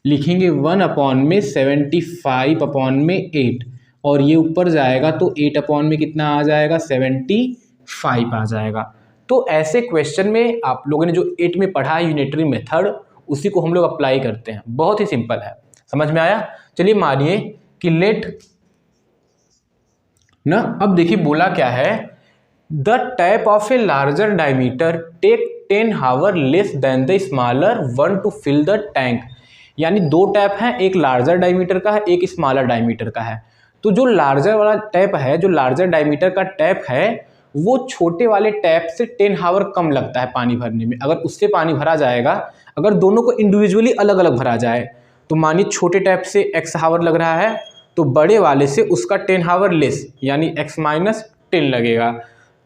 लिखेंगे 1/75/8 और ये ऊपर जाएगा तो 8 में कितना आ जाएगा 75 आ जाएगा। तो ऐसे क्वेश्चन में आप लोगों ने जो 8 में पढ़ा है यूनिटरी मेथड, उसी को हम लोग अप्लाई करते हैं। बहुत ही सिंपल है, समझ में आया। चलिए मानिए कि लेट ना, अब देखिए बोला क्या है, the tap of a larger diameter take 10 hour less than the smaller one to fill the tank. यानी 2 टैप हैं, एक लार्जर डायमीटर का है एक स्मॉलर डायमीटर का है। तो जो लार्जर वाला टैप है, जो लार्जर डायमीटर का टैप है, वो छोटे वाले टैप से 10 हावर कम लगता है पानी भरने में। अगर उससे पानी भरा जाएगा, अगर दोनों को इंडिविजुअली अलग अलग भरा जाए तो मानिए छोटे टैप से x हावर लग रहा है तो बड़े वाले से उसका 10 हावर लेस यानी x - 10 लगेगा।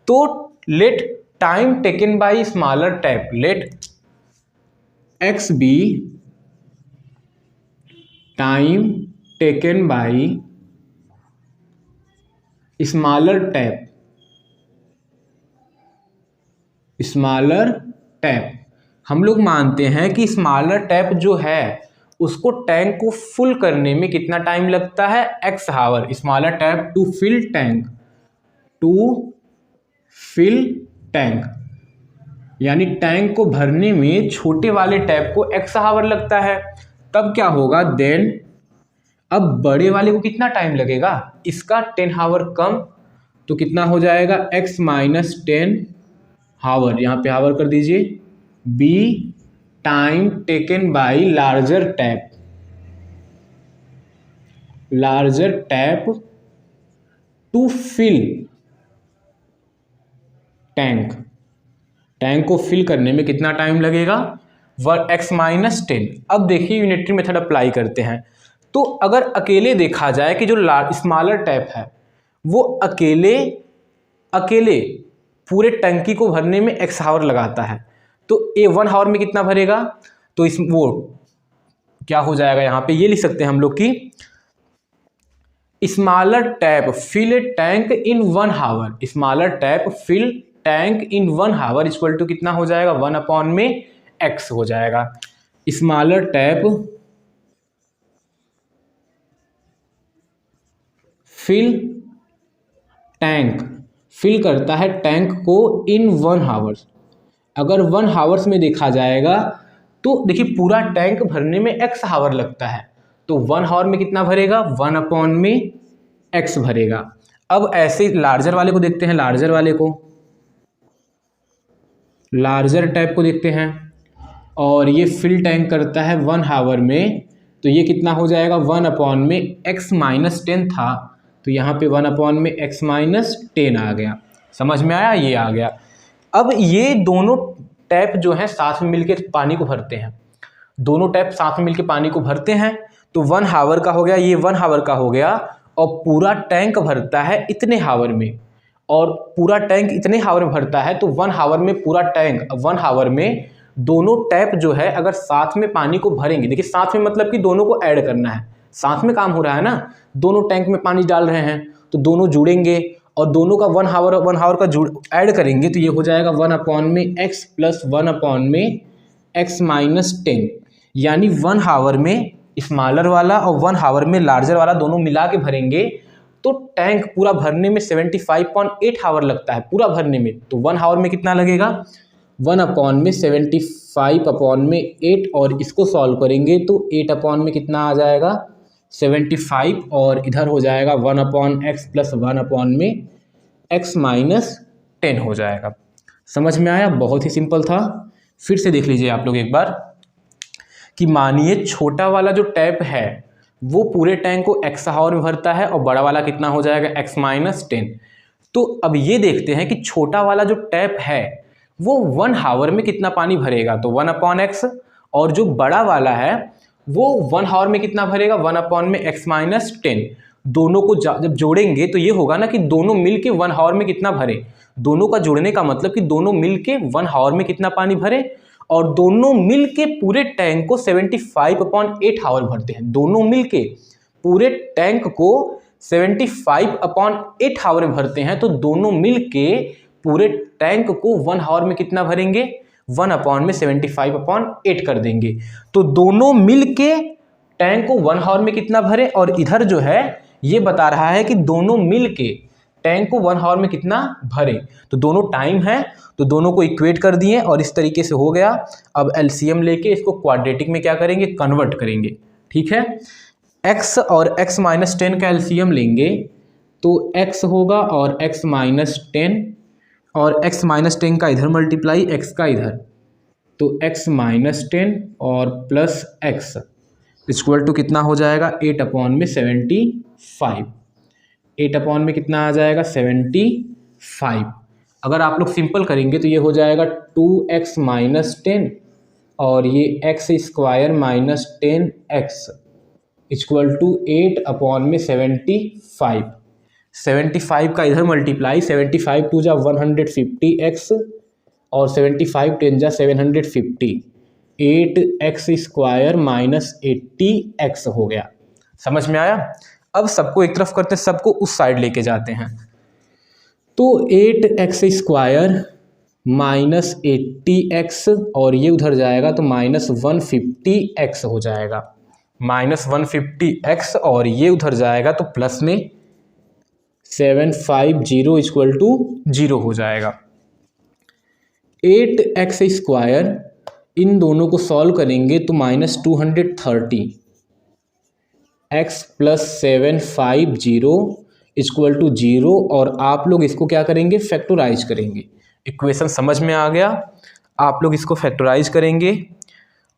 तो let time taken by smaller tap, let x be time taken by smaller tap. हम लोग मानते हैं कि स्मॉलर टैप जो है उसको टैंक को फुल करने में कितना टाइम लगता है, x hour. Smaller tap to fill tank यानी टैंक को भरने में छोटे वाले टैप को एक्स हावर लगता है। तब क्या होगा देन, अब बड़े वाले को कितना टाइम लगेगा, इसका 10 हावर कम, तो कितना हो जाएगा x माइनस 10 हावर, यहाँ पे हावर कर दीजिए। b time taken by larger tap to fill tank को फिल करने में कितना टाइम लगेगा, x माइनस 10। अब देखिए यूनिटरी मेथड अप्लाई करते हैं। तो अगर अकेले देखा जाए कि जो स्मॉलर टैप है वो अकेले पूरे टंकी को भरने में x हावर लगाता है, तो ए 1 हावर में कितना भरेगा, तो वो क्या हो जाएगा, यहाँ पे ये लिख सकते हैं हम लोग कि smaller tap fill tank in 1 hour, smaller tap fill tank in 1 hour equal to कितना हो जाएगा, 1 अपॉन में x हो जाएगा। स्मॉलर टैप फिल करता है टैंक को इन 1 हावर्स। अगर 1 हावर्स में देखा जाएगा तो देखिए पूरा टैंक भरने में x हावर लगता है, तो 1 हावर में कितना भरेगा, 1 अपॉन में x भरेगा। अब ऐसे लार्जर वाले को देखते हैं, लार्जर टैप को देखते हैं, और ये फिल टैंक करता है 1 हावर में, तो ये कितना हो जाएगा, 1 अपॉन में x माइनस 10 था, तो यहाँ पे 1 अपॉन में x माइनस 10 आ गया। समझ में आया, ये आ गया। अब ये दोनों टैप जो हैं साथ में मिलकर पानी को भरते हैं, दोनों टैप साथ में मिलकर पानी को भरते हैं, तो 1 हावर का हो गया, ये 1 हावर का हो गया, और पूरा टैंक भरता है इतने हावर में, और पूरा टैंक इतने हावर में भरता है, तो 1 हावर में पूरा टैंक 1 हावर में दोनों टैप जो है अगर साथ में पानी को भरेंगे, देखिए साथ में मतलब कि दोनों को ऐड करना है, साथ में काम हो रहा है ना, दोनों टैंक में पानी डाल रहे हैं तो दोनों जुड़ेंगे, और दोनों का 1 हावर का ऐड करेंगे, तो ये हो जाएगा 1 अपॉन में x प्लस 1 अपॉन में x माइनस 10, यानी 1 हावर में स्मॉलर वाला और 1 हावर में लार्जर वाला दोनों मिला के भरेंगे, तो टैंक पूरा भरने में 75.8 हावर लगता है पूरा भरने में, तो 1 हावर में कितना लगेगा, 1 अपॉन में 75 अपॉन में 8, और इसको सॉल्व करेंगे तो 8 अपॉन में कितना आ जाएगा 75, और इधर हो जाएगा 1 अपॉन x प्लस 1 अपॉन में x माइनस 10 हो जाएगा। समझ में आया, बहुत ही सिंपल था। फिर से देख लीजिए आप लोग एक बार कि मानिए छोटा वाला जो टैप है वो पूरे टैंक को x हावर में भरता है, और बड़ा वाला कितना हो जाएगा x माइनस 10। तो अब ये देखते हैं कि छोटा वाला जो टैप है वो 1 हावर में कितना पानी भरेगा, तो 1 अपॉन x, और जो बड़ा वाला है वो 1 हावर में कितना भरेगा, 1 अपॉन में x माइनस 10। दोनों को जब जोड़ेंगे तो ये होगा ना कि दोनों मिल के 1 हावर में कितना भरे, दोनों का जोड़ने का मतलब कि दोनों मिल के 1 हावर में कितना पानी भरे, और दोनों मिल के पूरे टैंक को 75/8 हावर भरते हैं, दोनों मिल के पूरे टैंक को 75/8 हावर में भरते हैं, तो दोनों मिल के पूरे टैंक को 1 हावर में कितना भरेंगे, 1 अपॉन में 75/8 कर देंगे, तो दोनों मिल के टैंक को 1 हावर में कितना भरे, और इधर जो है ये बता रहा है कि दोनों मिल के टैंक को 1 हावर में कितना भरे, तो दोनों टाइम है, तो दोनों को इक्वेट कर दिए और इस तरीके से हो गया। अब एलसीएम लेके इसको क्वाड्रेटिक में क्या करेंगे, कन्वर्ट करेंगे। ठीक है, x और x माइनस 10 का एलसीएम लेंगे तो x होगा और x माइनस 10, और x माइनस 10 का इधर मल्टीप्लाई x का इधर, तो x माइनस 10 और प्लस x इक्वल टू कितना हो जाएगा 8 अपॉन में 75, 8 अपॉन में कितना आ जाएगा 75। अगर आप लोग सिंपल करेंगे तो ये हो जाएगा 2x माइनस 10 और ये x square minus 10x equal to 8 upon में 75। 75 का इधर मल्टीप्लाई, 75 टू जा 150x और 75 10 जा 750, 8x² माइनस 80x हो गया। समझ में आया? अब सबको एक तरफ करते, सबको उस साइड लेके जाते हैं। तो 8x² माइनस 80x और ये उधर जाएगा तो माइनस 150x हो जाएगा। माइनस 150x और ये उधर जाएगा तो प्लस में 750 इक्वल टू 0 हो जाएगा। 8x² इन दोनों को सॉल्व करेंगे तो minus 230 x plus 750 equal to 0 और आप लोग इसको क्या करेंगे, फैक्टराइज करेंगे। इक्वेशन समझ में आ गया? आप लोग इसको फैक्टराइज करेंगे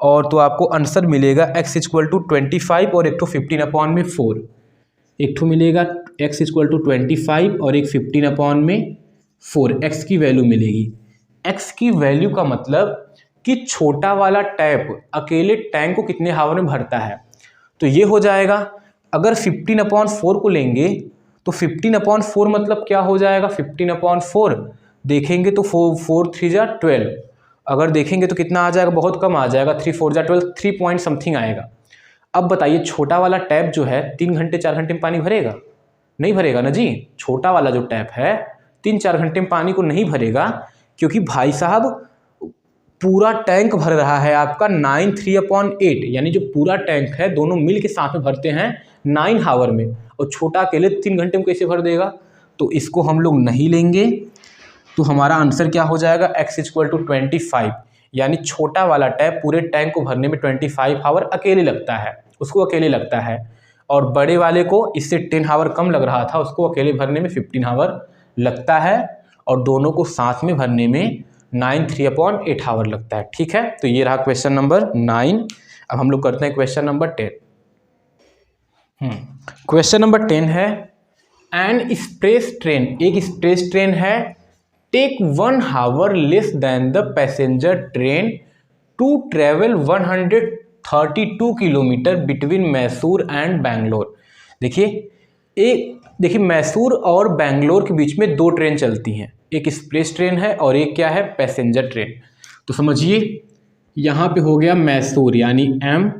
और तो आपको आंसर मिलेगा x इक्वल टू 25 और एक तो 15/4। एक तो मिलेगा x इक्वल टू 25 और एक 15/4 x की वैल्यू मिलेगी। x की वैल्यू का मतलब कि छोटा वाला टैप अकेले टैंक को कितने हावर में भरता है, तो ये हो जाएगा। अगर 15/4 को लेंगे तो 15/4 मतलब क्या हो जाएगा, 15/4 देखेंगे तो 4 3 जा 12, अगर देखेंगे तो कितना आ जाएगा, बहुत कम आ जाएगा, 3 4 जा 12, 3 पॉइंट समथिंग आएगा। अब बताइए छोटा वाला टैप जो है 3 घंटे 4 घंटे में पानी भरेगा? नहीं भरेगा ना जी। छोटा वाला जो टैप है 3-4 घंटे में पानी को नहीं भरेगा, क्योंकि भाई साहब पूरा टैंक भर रहा है आपका 93/8, यानी जो पूरा टैंक है दोनों मिल के साथ में भरते हैं 9 हावर में, और छोटा अकेले 3 घंटे में कैसे भर देगा। तो इसको हम लोग नहीं लेंगे, तो हमारा आंसर क्या हो जाएगा, x इक्वल टू 25, यानी छोटा वाला टैप पूरे टैंक को भरने में 25 हावर अकेले लगता है, उसको अकेले लगता है, और बड़े वाले को इससे 10 हावर कम लग रहा था, उसको अकेले भरने में 15 हावर लगता है, और दोनों को साथ में भरने में 93/8 हावर लगता है। ठीक है, तो ये रहा क्वेश्चन नंबर 9। अब हम लोग करते हैं क्वेश्चन नंबर 10। क्वेश्चन नंबर 10 है, एन एक्सप्रेस ट्रेन, एक एक्सप्रेस ट्रेन है, take 1 hour less than the passenger train to travel 132 kilometre between Mysore and Bangalore. देखिए मैसूर और बैंगलोर के बीच में 2 ट्रेन चलती हैं, एक एक्सप्रेस ट्रेन है और एक क्या है, पैसेंजर ट्रेन। तो समझिए यहाँ पे हो गया मैसूर यानी M,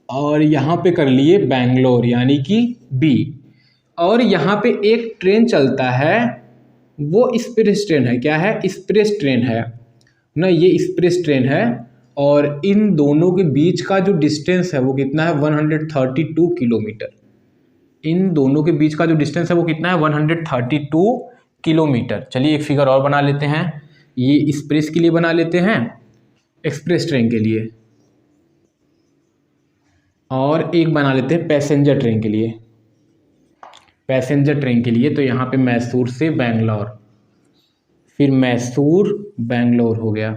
और यहाँ पे कर लिए बैंगलोर यानी कि B, और यहाँ पे एक ट्रेन चलता है वो एक्सप्रेस ट्रेन है। क्या है, एक्सप्रेस ट्रेन है ना, ये एक्सप्रेस ट्रेन है, और इन दोनों के बीच का जो डिस्टेंस है वो कितना है, 132 किलोमीटर। इन दोनों के बीच का जो डिस्टेंस है वो कितना है, 132 किलोमीटर। चलिए एक फिगर और बना लेते हैं, ये एक्सप्रेस के लिए बना लेते हैं, एक्सप्रेस ट्रेन के लिए, और एक बना लेते हैं पैसेंजर ट्रेन के लिए। पैसेंजर ट्रेन के लिए तो यहाँ पे मैसूर से बैंगलोर, फिर मैसूर बैंगलोर हो गया।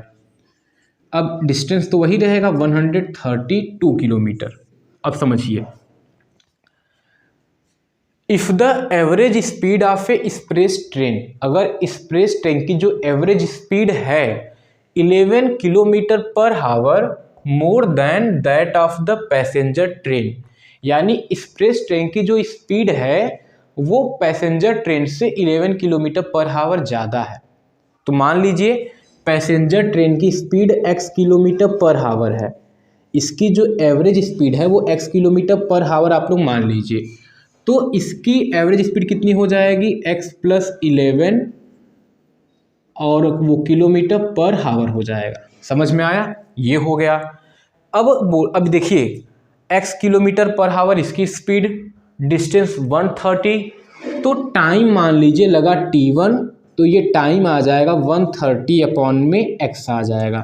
अब डिस्टेंस तो वही रहेगा 132 किलोमीटर। अब समझिए, if the average speed of a express train, अगर एक्सप्रेस ट्रेन की जो एवरेज स्पीड है 11 kilometre per hour more than that of the passenger train, यानी एक्सप्रेस ट्रेन की जो स्पीड है वो पैसेंजर ट्रेन से 11 किलोमीटर पर हावर ज़्यादा है। तो मान लीजिए पैसेंजर ट्रेन की स्पीड x किलोमीटर पर हावर है, इसकी जो एवरेज स्पीड है वो x किलोमीटर पर हावर आप लोग मान लीजिए, तो इसकी एवरेज स्पीड कितनी हो जाएगी, x प्लस 11 और वो किलोमीटर पर हावर हो जाएगा। समझ में आया, ये हो गया। अब देखिए x किलोमीटर पर हावर इसकी स्पीड, डिस्टेंस 130, तो टाइम मान लीजिए लगा t1, तो ये टाइम आ जाएगा 130/x आ जाएगा।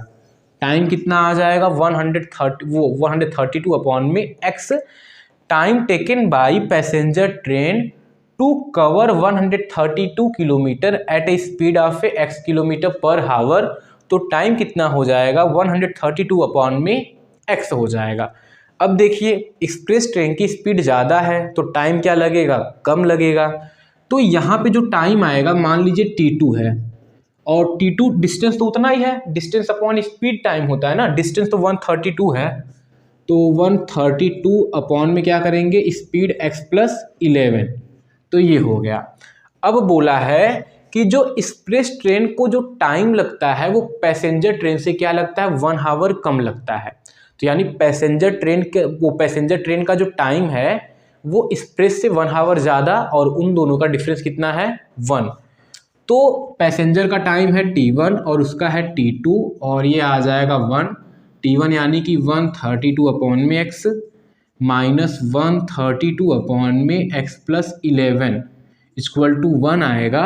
टाइम कितना आ जाएगा, 132/x time taken by passenger train to cover 132 kilometre at a speed of x kilometre per hour, तो टाइम कितना हो जाएगा, 132/x हो जाएगा। अब देखिए एक्सप्रेस ट्रेन की स्पीड ज़्यादा है तो टाइम क्या लगेगा, कम लगेगा। तो यहाँ पे जो टाइम आएगा मान लीजिए t2 है, और t2 डिस्टेंस तो उतना ही है, डिस्टेंस अपॉन स्पीड टाइम होता है ना, डिस्टेंस तो 132 है, तो 132 अपॉन में क्या करेंगे, स्पीड x प्लस 11, तो ये हो गया। अब बोला है कि जो एक्सप्रेस ट्रेन को जो टाइम लगता है वो पैसेंजर ट्रेन से क्या लगता है 1 आवर कम लगता है। तो यानी पैसेंजर ट्रेन का जो टाइम है वो एक्सप्रेस से 1 आवर ज़्यादा और उन दोनों का डिफरेंस कितना है 1। तो पैसेंजर का टाइम है T1 और उसका है T2 और ये आ जाएगा 1। T1 यानी कि 132 अपॉन में x माइनस 132 अपॉन में x प्लस 11 इक्वल टू 1 आएगा।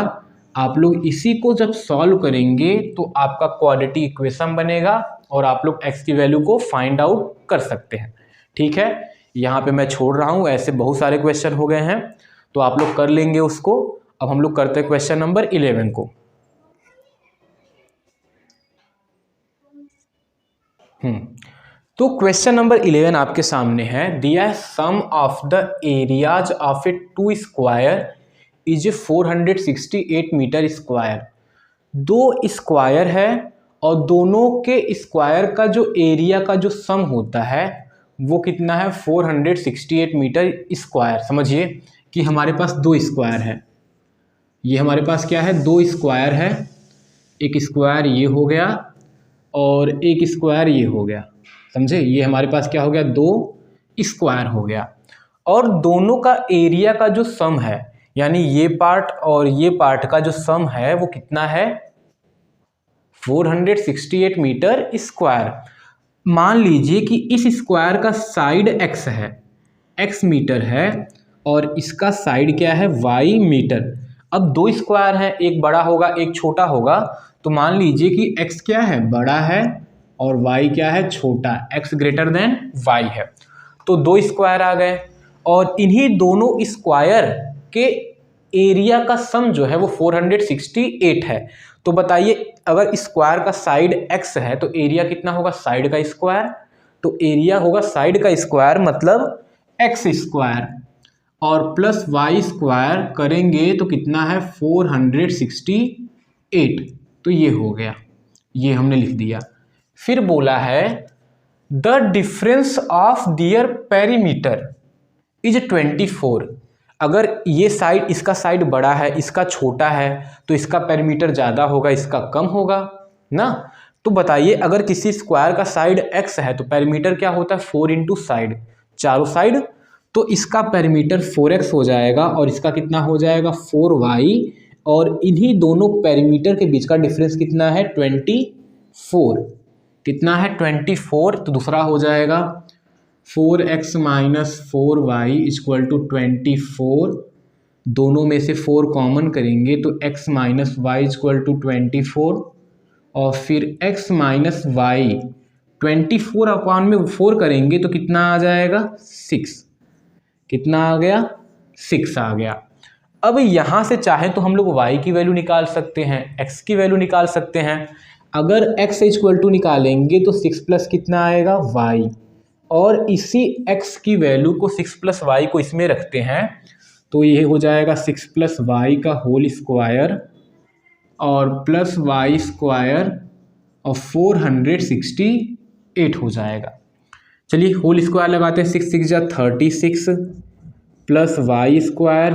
आप लोग इसी को जब सॉल्व करेंगे तो आपका क्वाड्रेटिक इक्वेशन बनेगा और आप लोग x की वैल्यू को फाइंड आउट कर सकते हैं। ठीक है, यहाँ पे मैं छोड़ रहा हूँ, ऐसे बहुत सारे क्वेश्चन हो गए हैं तो आप लोग कर लेंगे उसको। अब हम लोग करते हैं क्वेश्चन नंबर 11 को। तो क्वेश्चन नंबर 11 आपके सामने है, दिया है sum of the areas of a 2 square is 468 metre square. 2 square है और दोनों के स्क्वायर का जो एरिया का जो सम होता है वो कितना है 468 मीटर स्क्वायर। समझिए कि हमारे पास 2 स्क्वायर है, ये हमारे पास क्या है 2 स्क्वायर है, एक स्क्वायर ये हो गया और एक स्क्वायर ये हो गया। समझे, ये हमारे पास क्या हो गया 2 स्क्वायर हो गया और दोनों का एरिया का जो सम है यानी ये पार्ट और ये पार्ट का जो सम है वो कितना है 468 मीटर स्क्वायर। मान लीजिए कि इस स्क्वायर का साइड x है, x मीटर है और इसका साइड क्या है y मीटर। अब 2 स्क्वायर है, एक बड़ा होगा एक छोटा होगा, तो मान लीजिए कि x क्या है बड़ा है और y क्या है छोटा, x ग्रेटर देन y है। तो 2 स्क्वायर आ गए और इन्हीं दोनों स्क्वायर के एरिया का सम जो है वो 468 है। तो बताइए अगर स्क्वायर का साइड x है तो एरिया कितना होगा साइड का स्क्वायर, तो एरिया होगा साइड का स्क्वायर मतलब x स्क्वायर और प्लस y स्क्वायर करेंगे तो कितना है 468। तो ये हो गया, ये हमने लिख दिया। फिर बोला है the difference of their perimeter is 24। अगर ये साइड इसका साइड बड़ा है इसका छोटा है तो इसका पेरीमीटर ज़्यादा होगा इसका कम होगा ना। तो बताइए अगर किसी स्क्वायर का साइड x है तो पेरीमीटर क्या होता है 4 इंटू साइड, चारों साइड, तो इसका पेरीमीटर 4x हो जाएगा और इसका कितना हो जाएगा 4y और इन्हीं दोनों पेरीमीटर के बीच का डिफरेंस कितना है 24। कितना है 24, तो दूसरा हो जाएगा 4x minus 4y equal to 24। दोनों में से 4 कॉमन करेंगे तो x minus y equal to 24 और फिर x माइनस वाई 24 अपॉन में 4 करेंगे तो कितना आ जाएगा 6। कितना आ गया 6 आ गया। अब यहाँ से चाहे तो हम लोग y की वैल्यू निकाल सकते हैं, x की वैल्यू निकाल सकते हैं। अगर x इक्वल टू निकालेंगे तो 6 प्लस कितना आएगा y और इसी x की वैल्यू को 6 प्लस वाई को इसमें रखते हैं तो ये हो जाएगा 6 प्लस वाई का होल स्क्वायर और प्लस वाई स्क्वायर और 468 हो जाएगा। चलिए होल स्क्वायर लगाते हैं, 6 6 जा 36 प्लस वाई स्क्वायर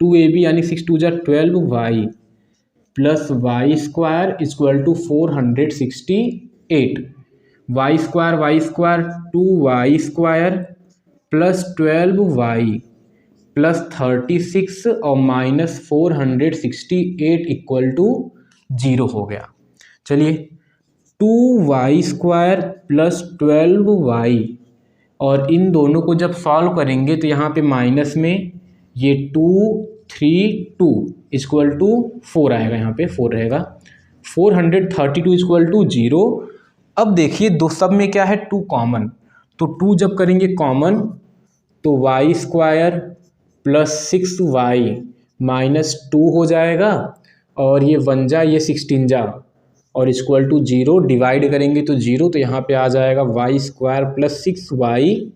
2ab यानी 6 2 जा 12y plus y square equal to 468। Y square 2y square plus 12y plus 36 और माइनस 468 इक्वल टू 0 हो गया। चलिए 2y स्क्वायर प्लस 12y और इन दोनों को जब सॉल्व करेंगे तो यहाँ पे माइनस में ये 232 इक्वल टू 4 आएगा, यहाँ पे 4 रहेगा। 432 इक्वल टू 0। अब देखिए दो सब में क्या है 2 कॉमन, तो 2 जब करेंगे कॉमन तो y square plus 6y minus 2 हो जाएगा और ये 1 जा ये 16 जा और इक्वल टू 0। डिवाइड करेंगे तो 0, तो यहाँ पे आ जाएगा y square plus 6y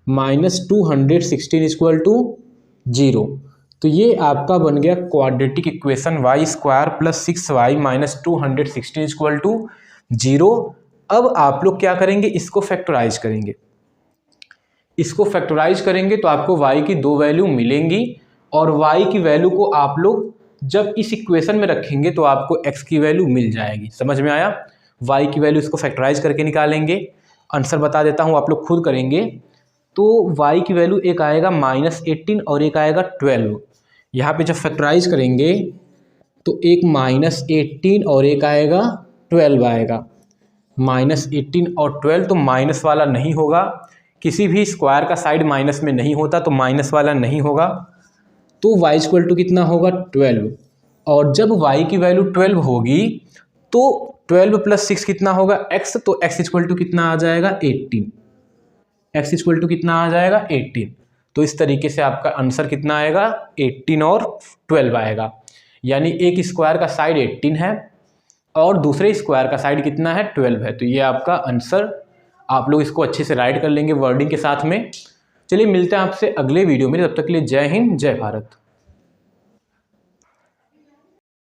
minus 216 equal to 0। तो ये आपका बन गया quadratic equation y square plus 6y minus 216 equal to 0। अब आप लोग क्या करेंगे इसको फैक्टराइज करेंगे, इसको फैक्टराइज करेंगे तो आपको y की 2 वैल्यू मिलेंगी और y की वैल्यू को आप लोग जब इस इक्वेशन में रखेंगे तो आपको x की वैल्यू मिल जाएगी। समझ में आया? y की वैल्यू इसको फैक्टराइज करके निकालेंगे। आंसर बता देता हूँ, आप लोग खुद करेंगे। तो y की वैल्यू एक आएगा -18 और एक आएगा 12। यहाँ पे जब फैक्टराइज करेंगे तो एक -18 और एक आएगा 12 आएगा। -18 और 12 तो माइनस वाला नहीं होगा, किसी भी स्क्वायर का साइड माइनस में नहीं होता, तो माइनस वाला नहीं होगा। तो y इक्वल टू कितना होगा 12। और जब y की वैल्यू 12 होगी तो 12 + 6 कितना होगा x, तो x इक्वल टू कितना आ जाएगा 18। x इक्वल टू कितना आ जाएगा 18। तो इस तरीके से आपका आंसर कितना आएगा 18 और 12 आएगा। यानी एक स्क्वायर का साइड 18 है और दूसरे स्क्वायर का साइड कितना है 12 है। तो ये आपका आंसर, आप लोग इसको अच्छे से राइट कर लेंगे वर्डिंग के साथ में। चलिए मिलते हैं आपसे अगले वीडियो में, तब तक के लिए जय हिंद जय भारत।